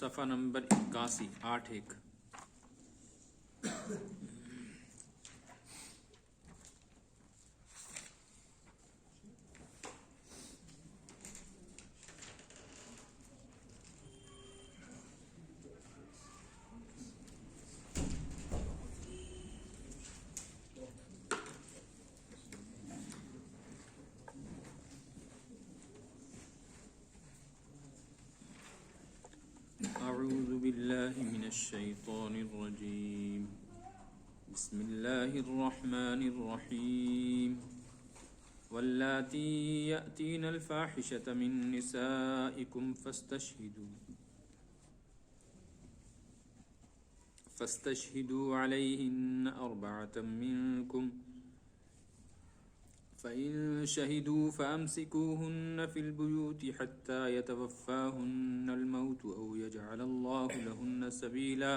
صفحہ نمبر 81 8-1۔ اعوذ باللہ من الشیطان الرجیم، بسم اللہ الرحمن الرحیم۔ واللاتی یأتین الفاحشۃ من نسائکم فاستشہدوا علیہن اربعۃ منکم فإن شهدوا فأمسكوهن في البيوت حتى يتوفاهن الموت أو يجعل الله لهن سبيلا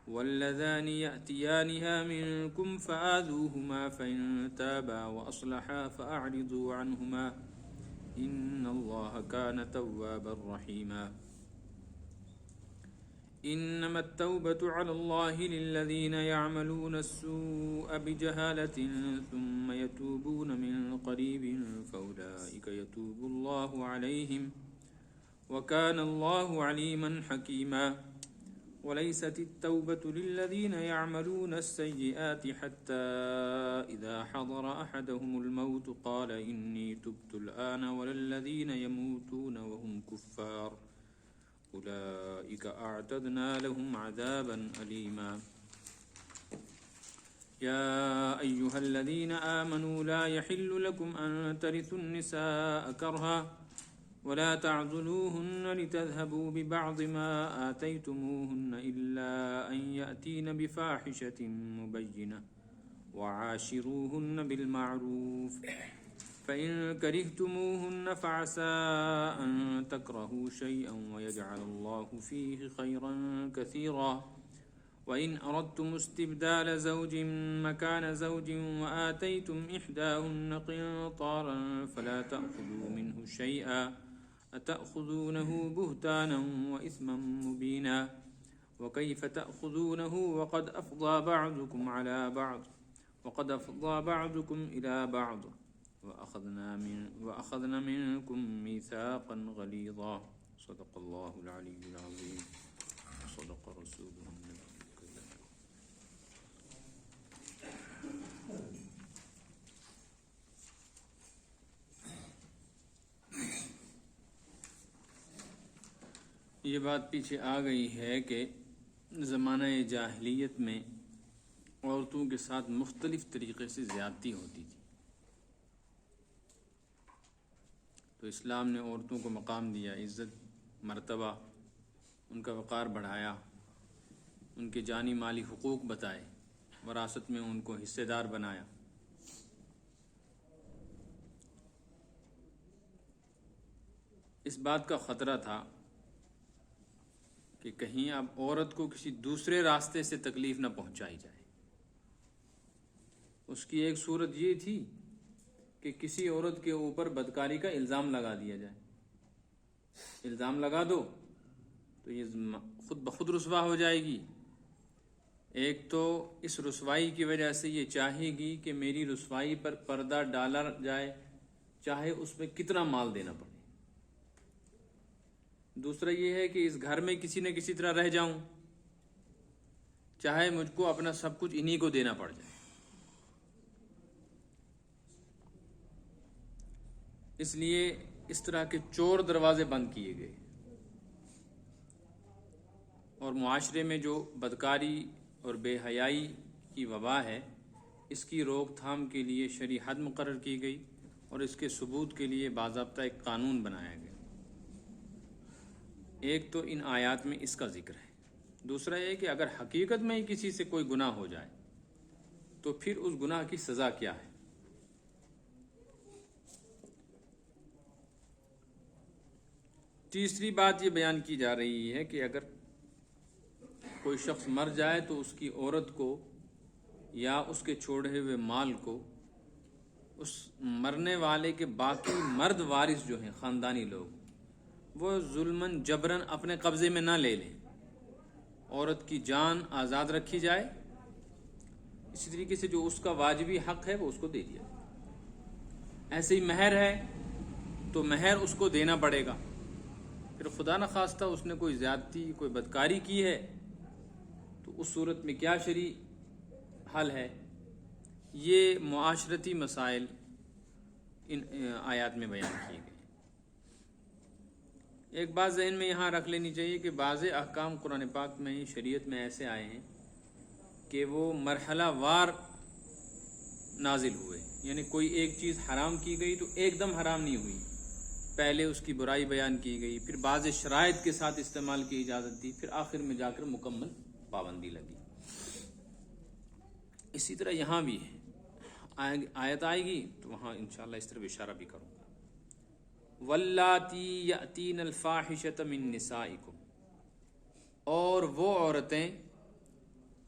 واللذان يأتيانها منكم فآذوهما فإن تابا وأصلحا فأعرضوا عنهما إن الله كان توابا رحيما۔ انما التوبة على الله للذين يعملون السوء بجهالة ثم يتوبون من قريب فأولئك يتوب الله عليهم وكان الله عليما حكيما۔ وليست التوبة للذين يعملون السيئات حتى إذا حضر أحدهم الموت قال إني تبت الآن ولا الذين يموتون وهم كفار أولئك أعتدنا لهم عذابا أليما۔ يا أيها الذين آمنوا لا يحل لكم أن ترثوا النساء كرها ولا تعضلوهن لتذهبوا ببعض ما آتيتموهن إلا أن يأتين بفاحشة مبينة وعاشروهن بالمعروف فإن كرهتموهن فعسى أن تكرهوا شيئا ويجعل الله فيه خيرا كثيرا۔ وإن أردتم استبدال زوج مكان زوج وآتيتم إحداهن قنطارا فلا تأخذوا منه شيئا أتأخذونه بهتانا وإثما مبينا۔ وكيف تأخذونه وقد أفضى بعضكم إلى بعض وأخذنا منكم ميثاقا غليظا۔ صدق الله العلي العظيم صدق رسوله النبي الكريم۔ یہ بات پیچھے آ گئی ہے کہ زمانہ جاہلیت میں عورتوں کے ساتھ مختلف طریقے سے زیادتی ہوتی تھی، تو اسلام نے عورتوں کو مقام دیا، عزت، مرتبہ، ان کا وقار بڑھایا، ان کے جانی مالی حقوق بتائے، وراثت میں ان کو حصے دار بنایا۔ اس بات کا خطرہ تھا کہ کہیں اب عورت کو کسی دوسرے راستے سے تکلیف نہ پہنچائی جائے۔ اس کی ایک صورت یہ تھی کہ کسی عورت کے اوپر بدکاری کا الزام لگا دیا جائے، الزام لگا دو تو یہ خود بخود رسوا ہو جائے گی۔ ایک تو اس رسوائی کی وجہ سے یہ چاہے گی کہ میری رسوائی پر پردہ ڈالا جائے، چاہے اس میں کتنا مال دینا پڑے۔ دوسرا یہ ہے کہ اس گھر میں کسی نہ کسی طرح رہ جاؤں، چاہے مجھ کو اپنا سب کچھ انہی کو دینا پڑ جائے۔ اس لیے اس طرح کے چور دروازے بند کیے گئے، اور معاشرے میں جو بدکاری اور بے حیائی کی وبا ہے، اس کی روک تھام کے لیے شرعی حد مقرر کی گئی اور اس کے ثبوت کے لیے باضابطہ ایک قانون بنایا گیا۔ ایک تو ان آیات میں اس کا ذکر ہے، دوسرا یہ کہ اگر حقیقت میں ہی کسی سے کوئی گناہ ہو جائے تو پھر اس گناہ کی سزا کیا ہے۔ تیسری بات یہ بیان کی جا رہی ہے کہ اگر کوئی شخص مر جائے تو اس کی عورت کو یا اس کے چھوڑے ہوئے مال کو اس مرنے والے کے باقی مرد وارث جو ہیں، خاندانی لوگ، وہ ظلمن جبرن اپنے قبضے میں نہ لے لیں، عورت کی جان آزاد رکھی جائے، اسی طریقے سے جو اس کا واجبی حق ہے وہ اس کو دے دیا جائے۔ ایسے ہی مہر ہے تو مہر اس کو دینا پڑے گا۔ پھر خدا نخواستہ اس نے کوئی زیادتی، کوئی بدکاری کی ہے تو اس صورت میں کیا شرعی حل ہے؟ یہ معاشرتی مسائل ان آیات میں بیان کیے گئے۔ ایک بات ذہن میں یہاں رکھ لینی چاہیے کہ بعض احکام قرآن پاک میں، شریعت میں ایسے آئے ہیں کہ وہ مرحلہ وار نازل ہوئے، یعنی کوئی ایک چیز حرام کی گئی تو ایک دم حرام نہیں ہوئی، پہلے اس کی برائی بیان کی گئی، پھر بعض شرائط کے ساتھ استعمال کی اجازت دی، پھر آخر میں جا کر مکمل پابندی لگی۔ اسی طرح یہاں بھی ہے، آیت آئے گی تو وہاں انشاءاللہ اس طرف اشارہ بھی کروں گا۔ واللاتی یأتین الفاحشۃ من نسائکم، اور وہ عورتیں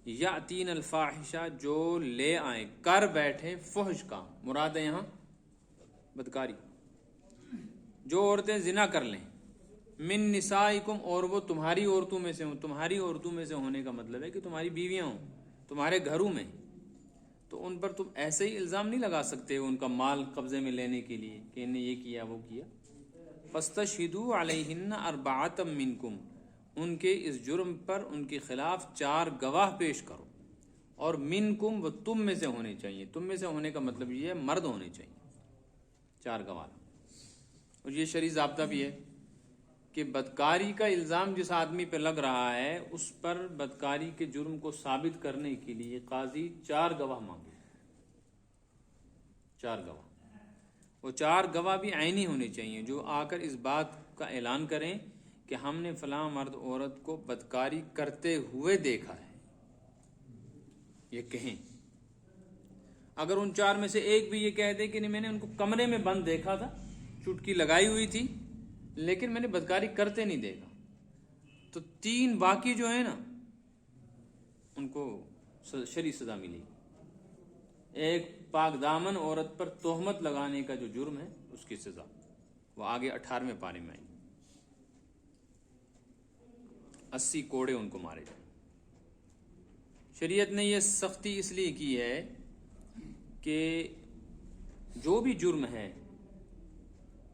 یأتین الفاحشہ جو لے آئیں، کر بیٹھیں فحش کام، مراد ہے یہاں بدکاری، جو عورتیں زنا کر لیں، من نسائکم، اور وہ تمہاری عورتوں میں سے ہوں۔ تمہاری عورتوں میں سے ہونے کا مطلب ہے کہ تمہاری بیویاں ہوں، تمہارے گھروں میں، تو ان پر تم ایسے ہی الزام نہیں لگا سکتے ان کا مال قبضے میں لینے کے لیے کہ انہیں یہ کیا وہ کیا۔ فاستشہدوا علیہن اربعۃ منکم، ان کے اس جرم پر ان کے خلاف 4 گواہ پیش کرو، اور منکم، وہ تم میں سے ہونے چاہیے۔ تم میں سے ہونے کا مطلب یہ ہے مرد ہونے چاہیے، 4 گواہ۔ اور یہ شرعی ضابطہ بھی ہے کہ بدکاری کا الزام جس آدمی پہ لگ رہا ہے اس پر بدکاری کے جرم کو ثابت کرنے کے لیے قاضی 4 گواہ مانگے، 4 گواہ۔ وہ 4 گواہ بھی عینی ہونے چاہیے، جو آ کر اس بات کا اعلان کریں کہ ہم نے فلاں مرد عورت کو بدکاری کرتے ہوئے دیکھا ہے، یہ کہیں۔ اگر ان 4 میں سے ایک بھی یہ کہہ دے کہ نہیں، میں نے ان کو کمرے میں بند دیکھا تھا، چٹکی لگائی ہوئی تھی، لیکن میں نے بدکاری کرتے نہیں دیکھا، تو 3 باقی جو ہیں نا ان کو شرعی سزا ملے گی۔ ایک پاک دامن عورت پر تہمت لگانے کا جو جرم ہے اس کی سزا وہ آگے 18ویں پارے میں آئی، 80 کوڑے ان کو مارے جائیں۔ شریعت نے یہ سختی اس لیے کی ہے کہ جو بھی جرم ہے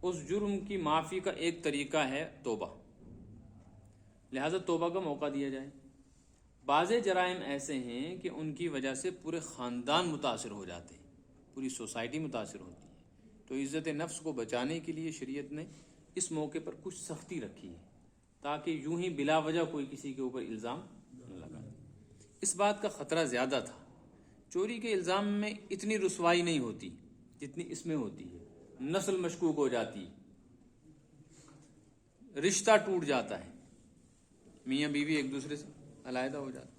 اس جرم کی معافی کا ایک طریقہ ہے توبہ، لہذا توبہ کا موقع دیا جائے۔ بعض جرائم ایسے ہیں کہ ان کی وجہ سے پورے خاندان متاثر ہو جاتے ہیں، پوری سوسائٹی متاثر ہوتی ہے، تو عزت نفس کو بچانے کے لیے شریعت نے اس موقع پر کچھ سختی رکھی ہے تاکہ یوں ہی بلا وجہ کوئی کسی کے اوپر الزام نہ لگائے۔ اس بات کا خطرہ زیادہ تھا، چوری کے الزام میں اتنی رسوائی نہیں ہوتی جتنی اس میں ہوتی ہے، نسل مشکوک ہو جاتی ہے، رشتہ ٹوٹ جاتا ہے، میاں بیوی ایک دوسرے سے علیحدہ ہو جاتے،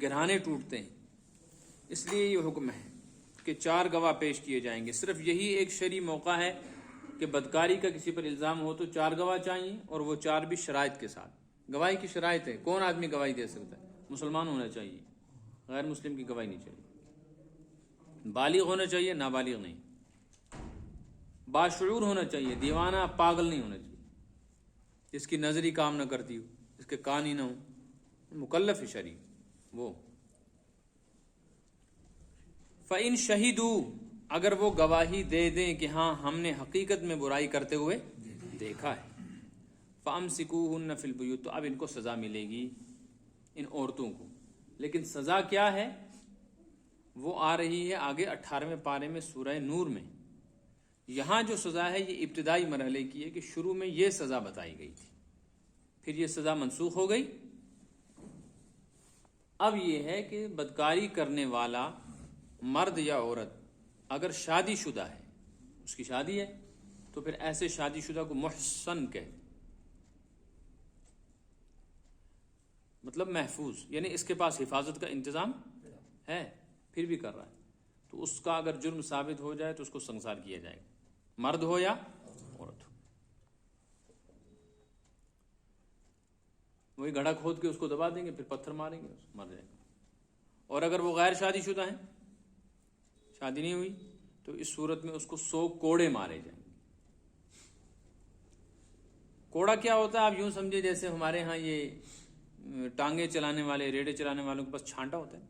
گھرانے ٹوٹتے ہیں۔ اس لیے یہ حکم ہے کہ 4 گواہ پیش کیے جائیں گے۔ صرف یہی ایک شرعی موقع ہے کہ بدکاری کا کسی پر الزام ہو تو 4 گواہ چاہیے، اور وہ 4 بھی شرائط کے ساتھ۔ گواہی کی شرائط ہے، کون آدمی گواہی دے سکتا ہے؟ مسلمان ہونا چاہیے، غیر مسلم کی گواہی نہیں چاہیے، بالغ ہونا چاہیے، نابالغ نہیں، باشعور ہونا چاہیے، دیوانہ پاگل نہیں ہونا چاہیے، جس کی نظر ہی کام نہ کرتی ہو، جس کے کان ہی نہ ہو، مکلف شرعی وہ۔ فَإِن شَهِدُوا، اگر وہ گواہی دے دیں کہ ہاں ہم نے حقیقت میں برائی کرتے ہوئے دیکھا ہے، فَأَمْسِكُوهُنَّ فِي الْبُيُوتِ، تو اب ان کو سزا ملے گی، ان عورتوں کو۔ لیکن سزا کیا ہے وہ آ رہی ہے آگے 18ویں پارے میں سورہ نور میں۔ یہاں جو سزا ہے یہ ابتدائی مرحلے کی ہے کہ شروع میں یہ سزا بتائی گئی تھی، پھر یہ سزا منسوخ ہو گئی۔ اب یہ ہے کہ بدکاری کرنے والا مرد یا عورت اگر شادی شدہ ہے، اس کی شادی ہے، تو پھر ایسے شادی شدہ کو محصن کہتے، مطلب محفوظ، یعنی اس کے پاس حفاظت کا انتظام ہے، پھر بھی کر رہا ہے، تو اس کا اگر جرم ثابت ہو جائے تو اس کو سنسار کیا جائے گا، مرد ہو یا عورت ہو۔ وہی گڑھا کھود کے اس کو دبا دیں گے، پھر پتھر ماریں گے، مر جائے گا۔ اور اگر وہ غیر شادی شدہ ہیں، شادی نہیں ہوئی، تو اس صورت میں اس کو 100 کوڑے مارے جائیں گے۔ کوڑا کیا ہوتا ہے؟ آپ یوں سمجھے جیسے ہمارے ہاں یہ ٹانگیں چلانے والے، ریڑے چلانے والوں کے پاس چھانٹا ہوتا ہے،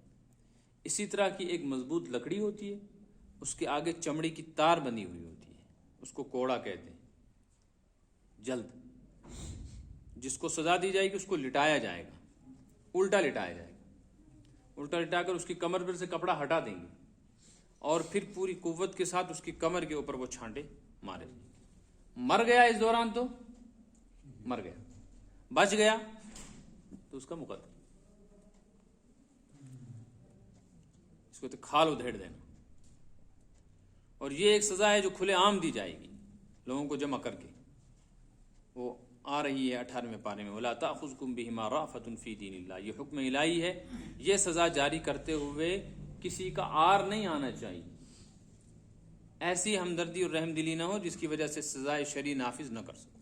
اسی طرح کی ایک مضبوط لکڑی ہوتی ہے، اس کے آگے چمڑی کی تار بندھی ہوئی ہوتی ہے، اس کو کوڑا کہتے ہیں۔ جلد جس کو سزا دی جائے گی اس کو لٹایا جائے گا، الٹا لٹایا جائے گا، الٹا لٹا کر اس کی کمر پر سے کپڑا ہٹا دیں گے اور پھر پوری قوت کے ساتھ اس کی کمر کے اوپر وہ چھانٹے مارے دیں گے۔ مر گیا اس دوران تو مر گیا، بچ گیا تو اس کا مقدر، اس کو تو کھال ادھیڑ دینا۔ اور یہ ایک سزا ہے جو کھلے عام دی جائے گی لوگوں کو جمع کر کے، وہ آ رہی ہے 18ویں پارے میں، وَلَا تَأْخُذْكُمْ بِهِمَا رَأْفَةٌ فِي دِينِ اللَّهِ، یہ حکم الہی ہے، یہ سزا جاری کرتے ہوئے کسی کا آر نہیں آنا چاہیے، ایسی ہمدردی اور رحم دلی نہ ہو جس کی وجہ سے سزائے شرعی نافذ نہ کر سکو۔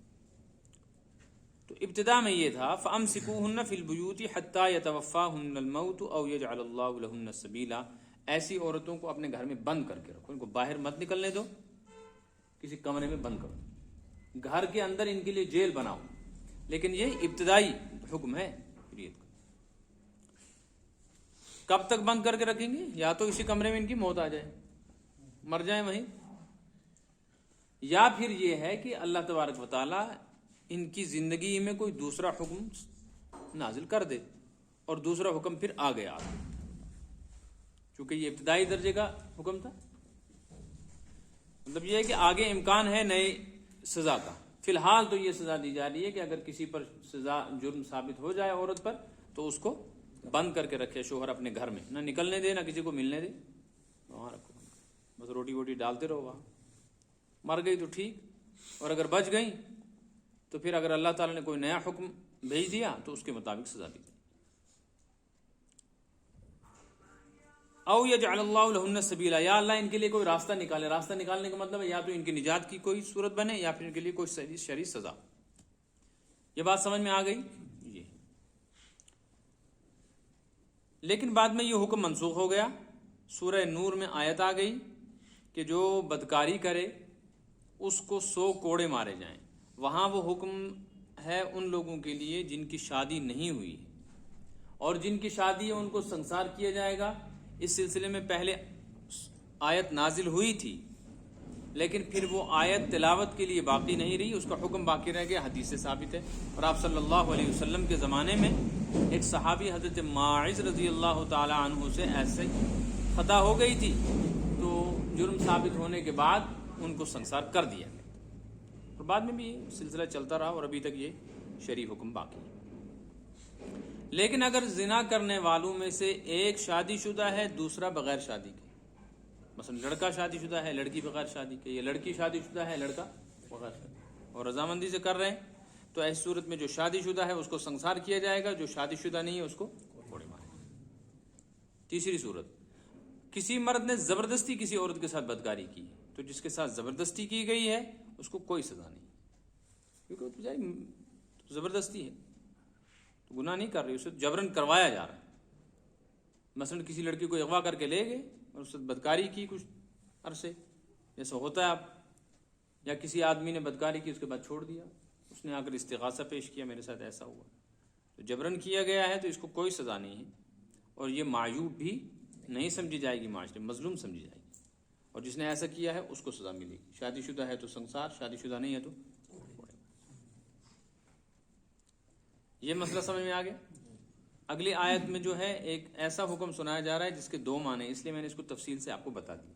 تو ابتدا میں یہ تھا فَأَمْسِكُوهُنَّ فِي الْبُيُوتِ حَتَّى يَتَوَفَّاهُنَّ الْمَوْتُ أَوْ يَجْعَلَ اللَّهُ لَهُنَّ سَبِيلًا، ایسی عورتوں کو اپنے گھر میں بند کر کے رکھو، ان کو باہر مت نکلنے دو، کسی کمرے میں بند کرو، گھر کے اندر ان کے لیے جیل بناؤ، لیکن یہ ابتدائی حکم ہے شریعت کا۔ کب تک بند کر کے رکھیں گے؟ یا تو اسی کمرے میں ان کی موت آ جائے، مر جائیں وہیں، یا پھر یہ ہے کہ اللہ تبارک و تعالی ان کی زندگی میں کوئی دوسرا حکم نازل کر دے، اور دوسرا حکم پھر آ گیا، چونکہ یہ ابتدائی درجے کا حکم تھا، مطلب یہ ہے کہ آگے امکان ہے نئے سزا کا۔ فی الحال تو یہ سزا دی جا رہی ہے کہ اگر کسی پر سزا جرم ثابت ہو جائے عورت پر تو اس کو بند کر کے رکھے شوہر اپنے گھر میں، نہ نکلنے دے، نہ کسی کو ملنے دے، وہاں رکھو، بس روٹی ووٹی ڈالتے رہو وہاں۔ مر گئی تو ٹھیک، اور اگر بچ گئی تو پھر اگر اللہ تعالیٰ نے کوئی نیا حکم بھیج دیا تو اس کے مطابق سزا دی۔ او یجعل اللہ لہن سبیلا، یا اللہ ان کے لیے کوئی راستہ نکالے، راستہ نکالنے کا مطلب ہے یا تو ان کی نجات کی کوئی صورت بنے یا پھر ان کے لیے کوئی شرعی سزا۔ یہ بات سمجھ میں آ گئی؟ یہ لیکن بعد میں یہ حکم منسوخ ہو گیا، سورہ نور میں آیت آ گئی کہ جو بدکاری کرے اس کو 100 کوڑے مارے جائیں۔ وہاں وہ حکم ہے ان لوگوں کے لیے جن کی شادی نہیں ہوئی، اور جن کی شادی ہے ان کو سنسار کیا جائے گا۔ اس سلسلے میں پہلے آیت نازل ہوئی تھی، لیکن پھر وہ آیت تلاوت کے لیے باقی نہیں رہی، اس کا حکم باقی رہ گیا، حدیث سے ثابت ہے۔ اور آپ صلی اللہ علیہ وسلم کے زمانے میں ایک صحابی حضرت ماعز رضی اللہ تعالی عنہ سے ایسے خطا ہو گئی تھی، تو جرم ثابت ہونے کے بعد ان کو سنسار کر دیا گیا، اور بعد میں بھی یہ سلسلہ چلتا رہا اور ابھی تک یہ شرعی حکم باقی ہے۔ لیکن اگر زنا کرنے والوں میں سے ایک شادی شدہ ہے، دوسرا بغیر شادی کے، مثلا لڑکا شادی شدہ ہے، لڑکی بغیر شادی کے، یا لڑکی شادی شدہ ہے، لڑکا بغیر شادی اور رضامندی سے کر رہے ہیں، تو ایسی صورت میں جو شادی شدہ ہے اس کو سنسار کیا جائے گا، جو شادی شدہ نہیں ہے اس کو کوڑے مارے گا۔ تیسری صورت، کسی مرد نے زبردستی کسی عورت کے ساتھ بدکاری کی، تو جس کے ساتھ زبردستی کی گئی ہے اس کو کوئی سزا نہیں، کیونکہ زبردستی ہے تو گناہ نہیں کر رہی، اسے جبرن کروایا جا رہا ہے۔ مثلا کسی لڑکی کو اغوا کر کے لے گئے اور اس سے بدکاری کی کچھ عرصے، جیسا ہوتا ہے، آپ یا کسی آدمی نے بدکاری کی اس کے بعد چھوڑ دیا، اس نے آ کر استغاثہ پیش کیا میرے ساتھ ایسا ہوا، تو جبرن کیا گیا ہے تو اس کو کوئی سزا نہیں ہے، اور یہ معیوب بھی نہیں سمجھی جائے گی، معاشرے میں مظلوم سمجھی جائے گی، اور جس نے ایسا کیا ہے اس کو سزا ملے گی۔ شادی شدہ ہے تو سنسار، شادی شدہ نہیں ہے تو یہ مسئلہ سمجھ میں آ گیا۔ اگلی آیت میں جو ہے ایک ایسا حکم سنایا جا رہا ہے جس کے 2 معنی، اس لیے میں نے اس کو تفصیل سے آپ کو بتا دی۔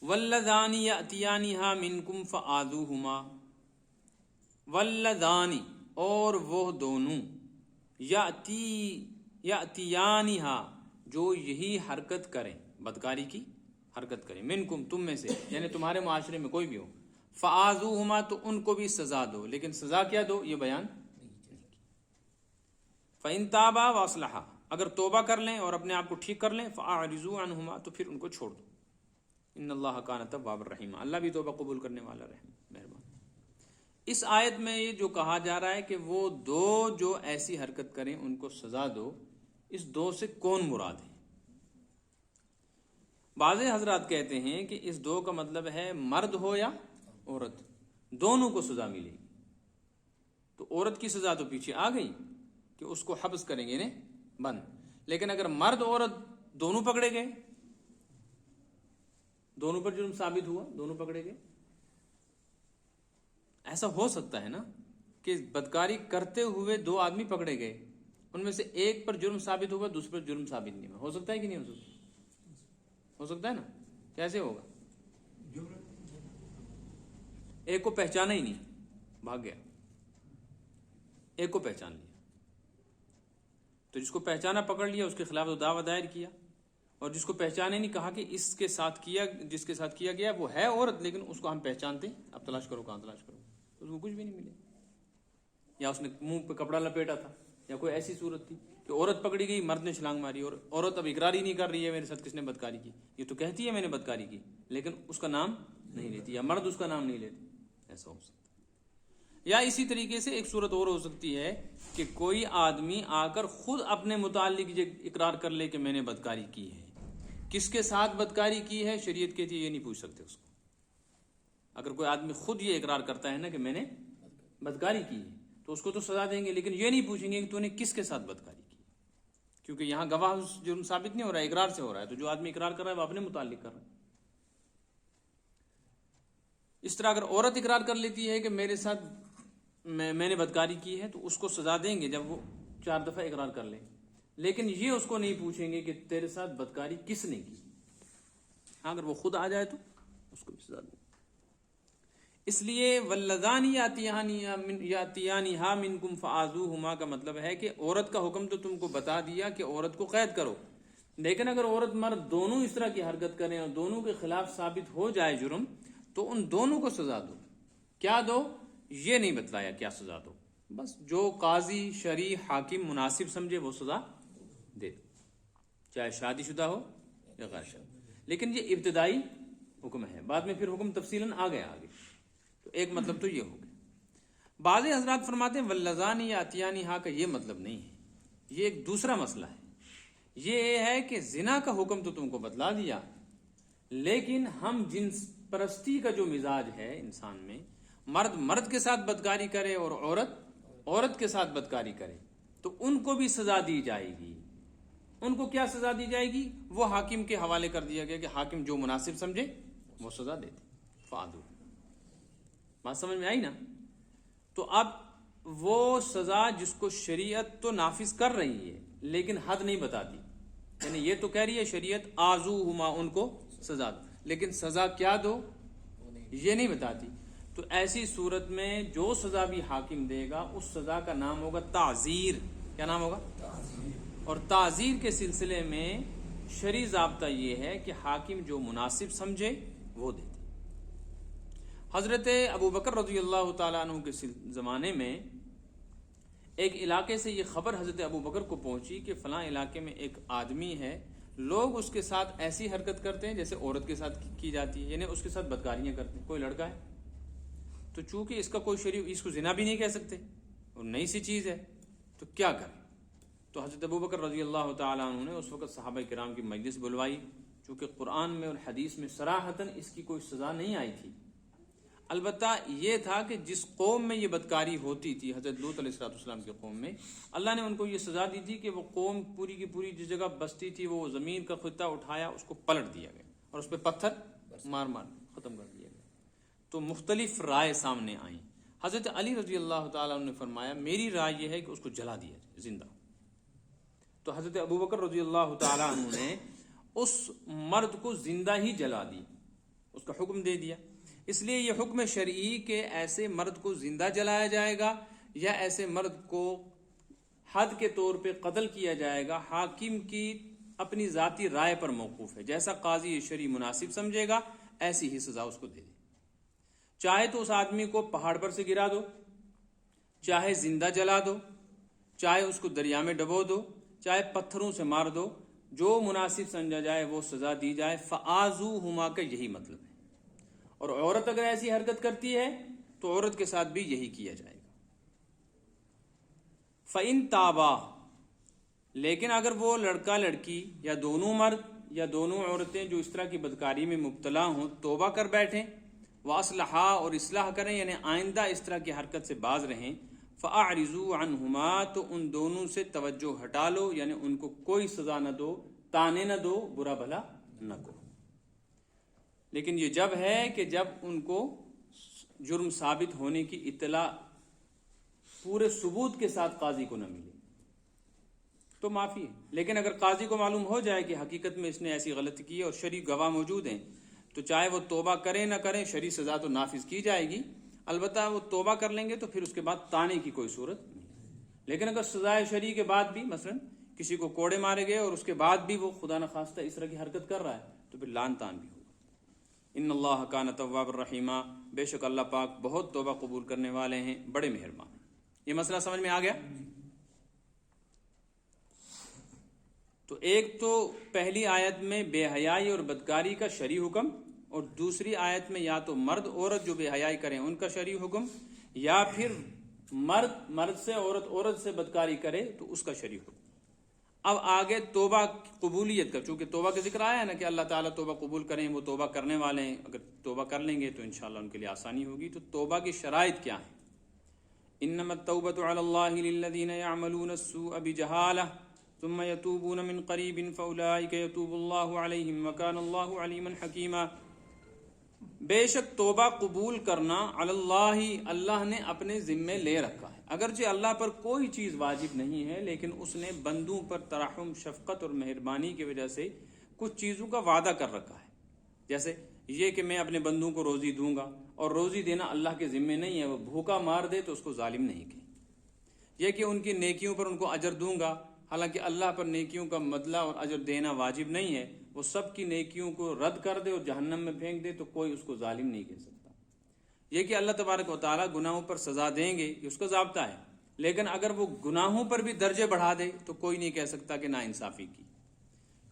واللذان یأتیانها منکم فآذوہما، واللذان اور وہ دونوں، یأتیانها جو یہی حرکت کریں، بدکاری کی حرکت کریں، منکم تم میں سے، یعنی تمہارے معاشرے میں کوئی بھی ہو، فآذوہما تو ان کو بھی سزا دو، لیکن سزا کیا دو یہ بیان نہیں۔ فإن تابا واصلحا، اگر توبہ کر لیں اور اپنے آپ کو ٹھیک کر لیں، فأعرضوا عنہما تو پھر ان کو چھوڑ دو، ان اللہ کان توابا رحیما، اللہ بھی توبہ قبول کرنے والا رحیم مہربان۔ اس آیت میں یہ جو کہا جا رہا ہے کہ وہ دو جو ایسی حرکت کریں ان کو سزا دو، اس دو سے کون مراد ہے؟ بعض حضرات کہتے ہیں کہ اس دو کا مطلب ہے مرد ہو یا عورت، دونوں کو سزا ملے گی. تو عورت کی سزا تو پیچھے آ گئی کہ اس کو حبس کریں گے بند، لیکن اگر مرد عورت دونوں پکڑے گئے، دونوں پر جرم ثابت ہوا، دونوں پکڑے گئے. ایسا ہو سکتا ہے نا کہ بدکاری کرتے ہوئے دو آدمی پکڑے گئے، ان میں سے ایک پر جرم ثابت ہوا، دوسرے پر جرم ثابت نہیں ہوا. ہو سکتا ہے کہ نہیں ہو سکتا؟ ہو سکتا ہے نا. کیسے ہوگا؟ ایک کو پہچانا ہی نہیں، بھاگ گیا. ایک کو پہچان لیا، تو جس کو پہچانا پکڑ لیا، اس کے خلاف تو دعویٰ دائر کیا. اور جس کو پہچانے نہیں، کہا کہ اس کے ساتھ کیا، جس کے ساتھ کیا گیا وہ ہے عورت، لیکن اس کو ہم پہچانتے ہیں، اب تلاش کرو کہاں تلاش کرو. تو اس کو کچھ بھی نہیں ملے. یا اس نے منہ پہ کپڑا لپیٹا تھا، یا کوئی ایسی صورت تھی کہ عورت پکڑی گئی، مرد نے چھلانگ ماری، اور عورت اب اقرار ہی نہیں کر رہی ہے میرے ساتھ کس نے بدکاری کی. یہ تو کہتی ہے میں نے بدکاری کی، لیکن اس کا نام نہیں لیتی، یا مرد اس کا نام نہیں لیتے. ایسا ہو سکتا. یا اسی طریقے سے ایک صورت اور ہو سکتی ہے کہ کوئی آدمی آ کر خود اپنے متعلق اقرار کر لے کہ میں نے بدکاری کی ہے. کس کے ساتھ بدکاری کی ہے شریعت کہتی ہے یہ نہیں پوچھ سکتے اس کو. اگر کوئی آدمی خود یہ اقرار کرتا ہے نا کہ میں نے بدکاری کی ہے تو اس کو تو سزا دیں گے، لیکن یہ نہیں پوچھیں گے کہ تو نے کس کے ساتھ بدکاری کی، کیونکہ یہاں گواہ جرم ثابت نہیں ہو رہا ہے، اقرار سے ہو رہا ہے. تو جو آدمی اقرار کر رہا ہے وہ اپنے متعلق کر رہا ہے. اس طرح اگر عورت اقرار کر لیتی ہے کہ میرے ساتھ میں نے بدکاری کی ہے تو اس کو سزا دیں گے جب وہ 4 دفعہ اقرار کر لے، لیکن یہ اس کو نہیں پوچھیں گے کہ تیرے ساتھ بدکاری کس نے کی. ہاں اگر وہ خود آ جائے تو اس کو بھی سزا دیں. اس لیے واللذان یاتیانھا منکم فآذوہما کا مطلب ہے کہ عورت کا حکم تو تم کو بتا دیا کہ عورت کو قید کرو، لیکن اگر عورت مرد دونوں اس طرح کی حرکت کریں اور دونوں کے خلاف ثابت ہو جائے جرم تو ان دونوں کو سزا دو. کیا دو یہ نہیں بتلایا کیا سزا دو، بس جو قاضی شرعی حاکم مناسب سمجھے وہ سزا دے دو، چاہے شادی شدہ ہو یا غیر شادی. لیکن یہ ابتدائی حکم ہے، بعد میں پھر حکم تفصیلاً آ گیا آگے. تو ایک مطلب تو یہ ہو گیا. بعض حضرات فرماتے ہیں واللذان یاتیانھا کا یہ مطلب نہیں ہے، یہ ایک دوسرا مسئلہ ہے. یہ ہے کہ زنا کا حکم تو تم کو بتلا دیا، لیکن ہم جنس پرستی کا جو مزاج ہے انسان میں، مرد مرد کے ساتھ بدکاری کرے اور عورت عورت کے ساتھ بدکاری کرے تو ان کو بھی سزا دی جائے گی. ان کو کیا سزا دی جائے گی وہ حاکم کے حوالے کر دیا گیا کہ حاکم جو مناسب سمجھے وہ سزا دے دے. فعدو، بات سمجھ میں آئی نا. تو اب وہ سزا جس کو شریعت تو نافذ کر رہی ہے لیکن حد نہیں بتاتی، یعنی یہ تو کہہ رہی ہے شریعت آذوہما ان کو سزا دو، لیکن سزا کیا دو یہ نہیں بتاتی. تو ایسی صورت میں جو سزا بھی حاکم دے گا اس سزا کا نام ہوگا تعزیر. کیا نام ہوگا؟ اور تعزیر کے سلسلے میں شرعی ضابطہ یہ ہے کہ حاکم جو مناسب سمجھے وہ دے دے. حضرت ابو بکر رضی اللہ تعالیٰ عنہ کے زمانے میں ایک علاقے سے یہ خبر حضرت ابو بکر کو پہنچی کہ فلاں علاقے میں ایک آدمی ہے، لوگ اس کے ساتھ ایسی حرکت کرتے ہیں جیسے عورت کے ساتھ کی جاتی ہے، یعنی اس کے ساتھ بدکاریاں کرتے ہیں. کوئی لڑکا ہے تو چونکہ اس کا کوئی شریف، اس کو زنا بھی نہیں کہہ سکتے اور نئی سی چیز ہے، تو کیا کریں. تو حضرت ابو بکر رضی اللہ تعالیٰ عنہ نے اس وقت صحابہ کرام کی مجلس بلوائی. چونکہ قرآن میں اور حدیث میں صراحتاً اس کی کوئی سزا نہیں آئی تھی، البتہ یہ تھا کہ جس قوم میں یہ بدکاری ہوتی تھی، حضرت لوط علیہ السلام کی قوم میں، اللہ نے ان کو یہ سزا دی تھی کہ وہ قوم پوری کی پوری جس جگہ بستی تھی وہ زمین کا خطہ اٹھایا، اس کو پلٹ دیا گیا اور اس پہ پتھر مار مار ختم کر دیا گیا. تو مختلف رائے سامنے آئیں. حضرت علی رضی اللہ تعالیٰ عنہ نے فرمایا میری رائے یہ ہے کہ اس کو جلا دیا جائے زندہ. تو حضرت ابو بکر رضی اللہ تعالیٰ عنہ نے اس مرد کو زندہ ہی جلا دی، اس کا حکم دے دیا. اس لیے یہ حکم شرعی کہ ایسے مرد کو زندہ جلایا جائے گا یا ایسے مرد کو حد کے طور پہ قتل کیا جائے گا حاکم کی اپنی ذاتی رائے پر موقوف ہے. جیسا قاضی شرعی مناسب سمجھے گا ایسی ہی سزا اس کو دے دے. چاہے تو اس آدمی کو پہاڑ پر سے گرا دو، چاہے زندہ جلا دو، چاہے اس کو دریا میں ڈبو دو، چاہے پتھروں سے مار دو، جو مناسب سمجھا جائے وہ سزا دی جائے. فآذوہما کا یہی مطلب ہے. اور عورت اگر ایسی حرکت کرتی ہے تو عورت کے ساتھ بھی یہی کیا جائے گا. فَإِن تَابَا، لیکن اگر وہ لڑکا لڑکی یا دونوں مرد یا دونوں عورتیں جو اس طرح کی بدکاری میں مبتلا ہوں توبہ کر بیٹھیں، واصلحا اور اصلاح کریں یعنی آئندہ اس طرح کی حرکت سے باز رہیں، فاعرضوا عنہما تو ان دونوں سے توجہ ہٹا لو یعنی ان کو کوئی سزا نہ دو، تانے نہ دو، برا بھلا نہ کرو۔ لیکن یہ جب ہے کہ جب ان کو جرم ثابت ہونے کی اطلاع پورے ثبوت کے ساتھ قاضی کو نہ ملے تو معافی ہے، لیکن اگر قاضی کو معلوم ہو جائے کہ حقیقت میں اس نے ایسی غلطی کی ہے اور شرعی گواہ موجود ہیں تو چاہے وہ توبہ کریں نہ کریں شرعی سزا تو نافذ کی جائے گی، البتہ وہ توبہ کر لیں گے تو پھر اس کے بعد تانے کی کوئی صورت نہیں۔ لیکن اگر سزائے شرعی کے بعد بھی مثلا کسی کو کوڑے مارے گئے اور اس کے بعد بھی وہ خدا نخواستہ اس طرح کی حرکت کر رہا ہے تو پھر لعن تان بھی ہوگا۔ ان اللہ کان تواب الرحیمہ، بے شک اللہ پاک بہت توبہ قبول کرنے والے ہیں، بڑے مہربان ہیں۔ یہ مسئلہ سمجھ میں آ گیا؟ تو ایک تو پہلی آیت میں بے حیائی اور بدکاری کا شرعی حکم، اور دوسری آیت میں یا تو مرد عورت جو بے حیائی کریں ان کا شرعی حکم، یا پھر مرد سے عورت سے بدکاری کرے تو اس کا شرعی حکم۔ اب آگے توبہ قبولیت کا، چونکہ توبہ کا ذکر آیا ہے نا کہ اللہ تعالیٰ توبہ قبول کریں، وہ توبہ کرنے والے ہیں، اگر توبہ کر لیں گے تو انشاءاللہ ان کے لیے آسانی ہوگی۔ تو توبہ کی شرائط کیا ہیں؟ انما التوبۃ علی اللہ للذین یعملون السوء بجہالہ ثم یتوبون من قریب فاولئک یتوب اللہ علیہم وکان اللہ علیما حکیما۔ بے شک توبہ قبول کرنا علی اللہ، اللہ نے اپنے ذمے لے رکھا ہے، اگرچہ اللہ پر کوئی چیز واجب نہیں ہے لیکن اس نے بندوں پر ترحم، شفقت اور مہربانی کی وجہ سے کچھ چیزوں کا وعدہ کر رکھا ہے، جیسے یہ کہ میں اپنے بندوں کو روزی دوں گا، اور روزی دینا اللہ کے ذمے نہیں ہے، وہ بھوکا مار دے تو اس کو ظالم نہیں کہیں۔ یہ کہ ان کی نیکیوں پر ان کو اجر دوں گا، حالانکہ اللہ پر نیکیوں کا بدلہ اور اجر دینا واجب نہیں ہے، وہ سب کی نیکیوں کو رد کر دے اور جہنم میں پھینک دے تو کوئی اس کو ظالم نہیں کہہ سکتا۔ یہ کہ اللہ تبارک و تعالیٰ گناہوں پر سزا دیں گے یہ اس کا ضابطہ ہے، لیکن اگر وہ گناہوں پر بھی درجے بڑھا دے تو کوئی نہیں کہہ سکتا کہ ناانصافی کی۔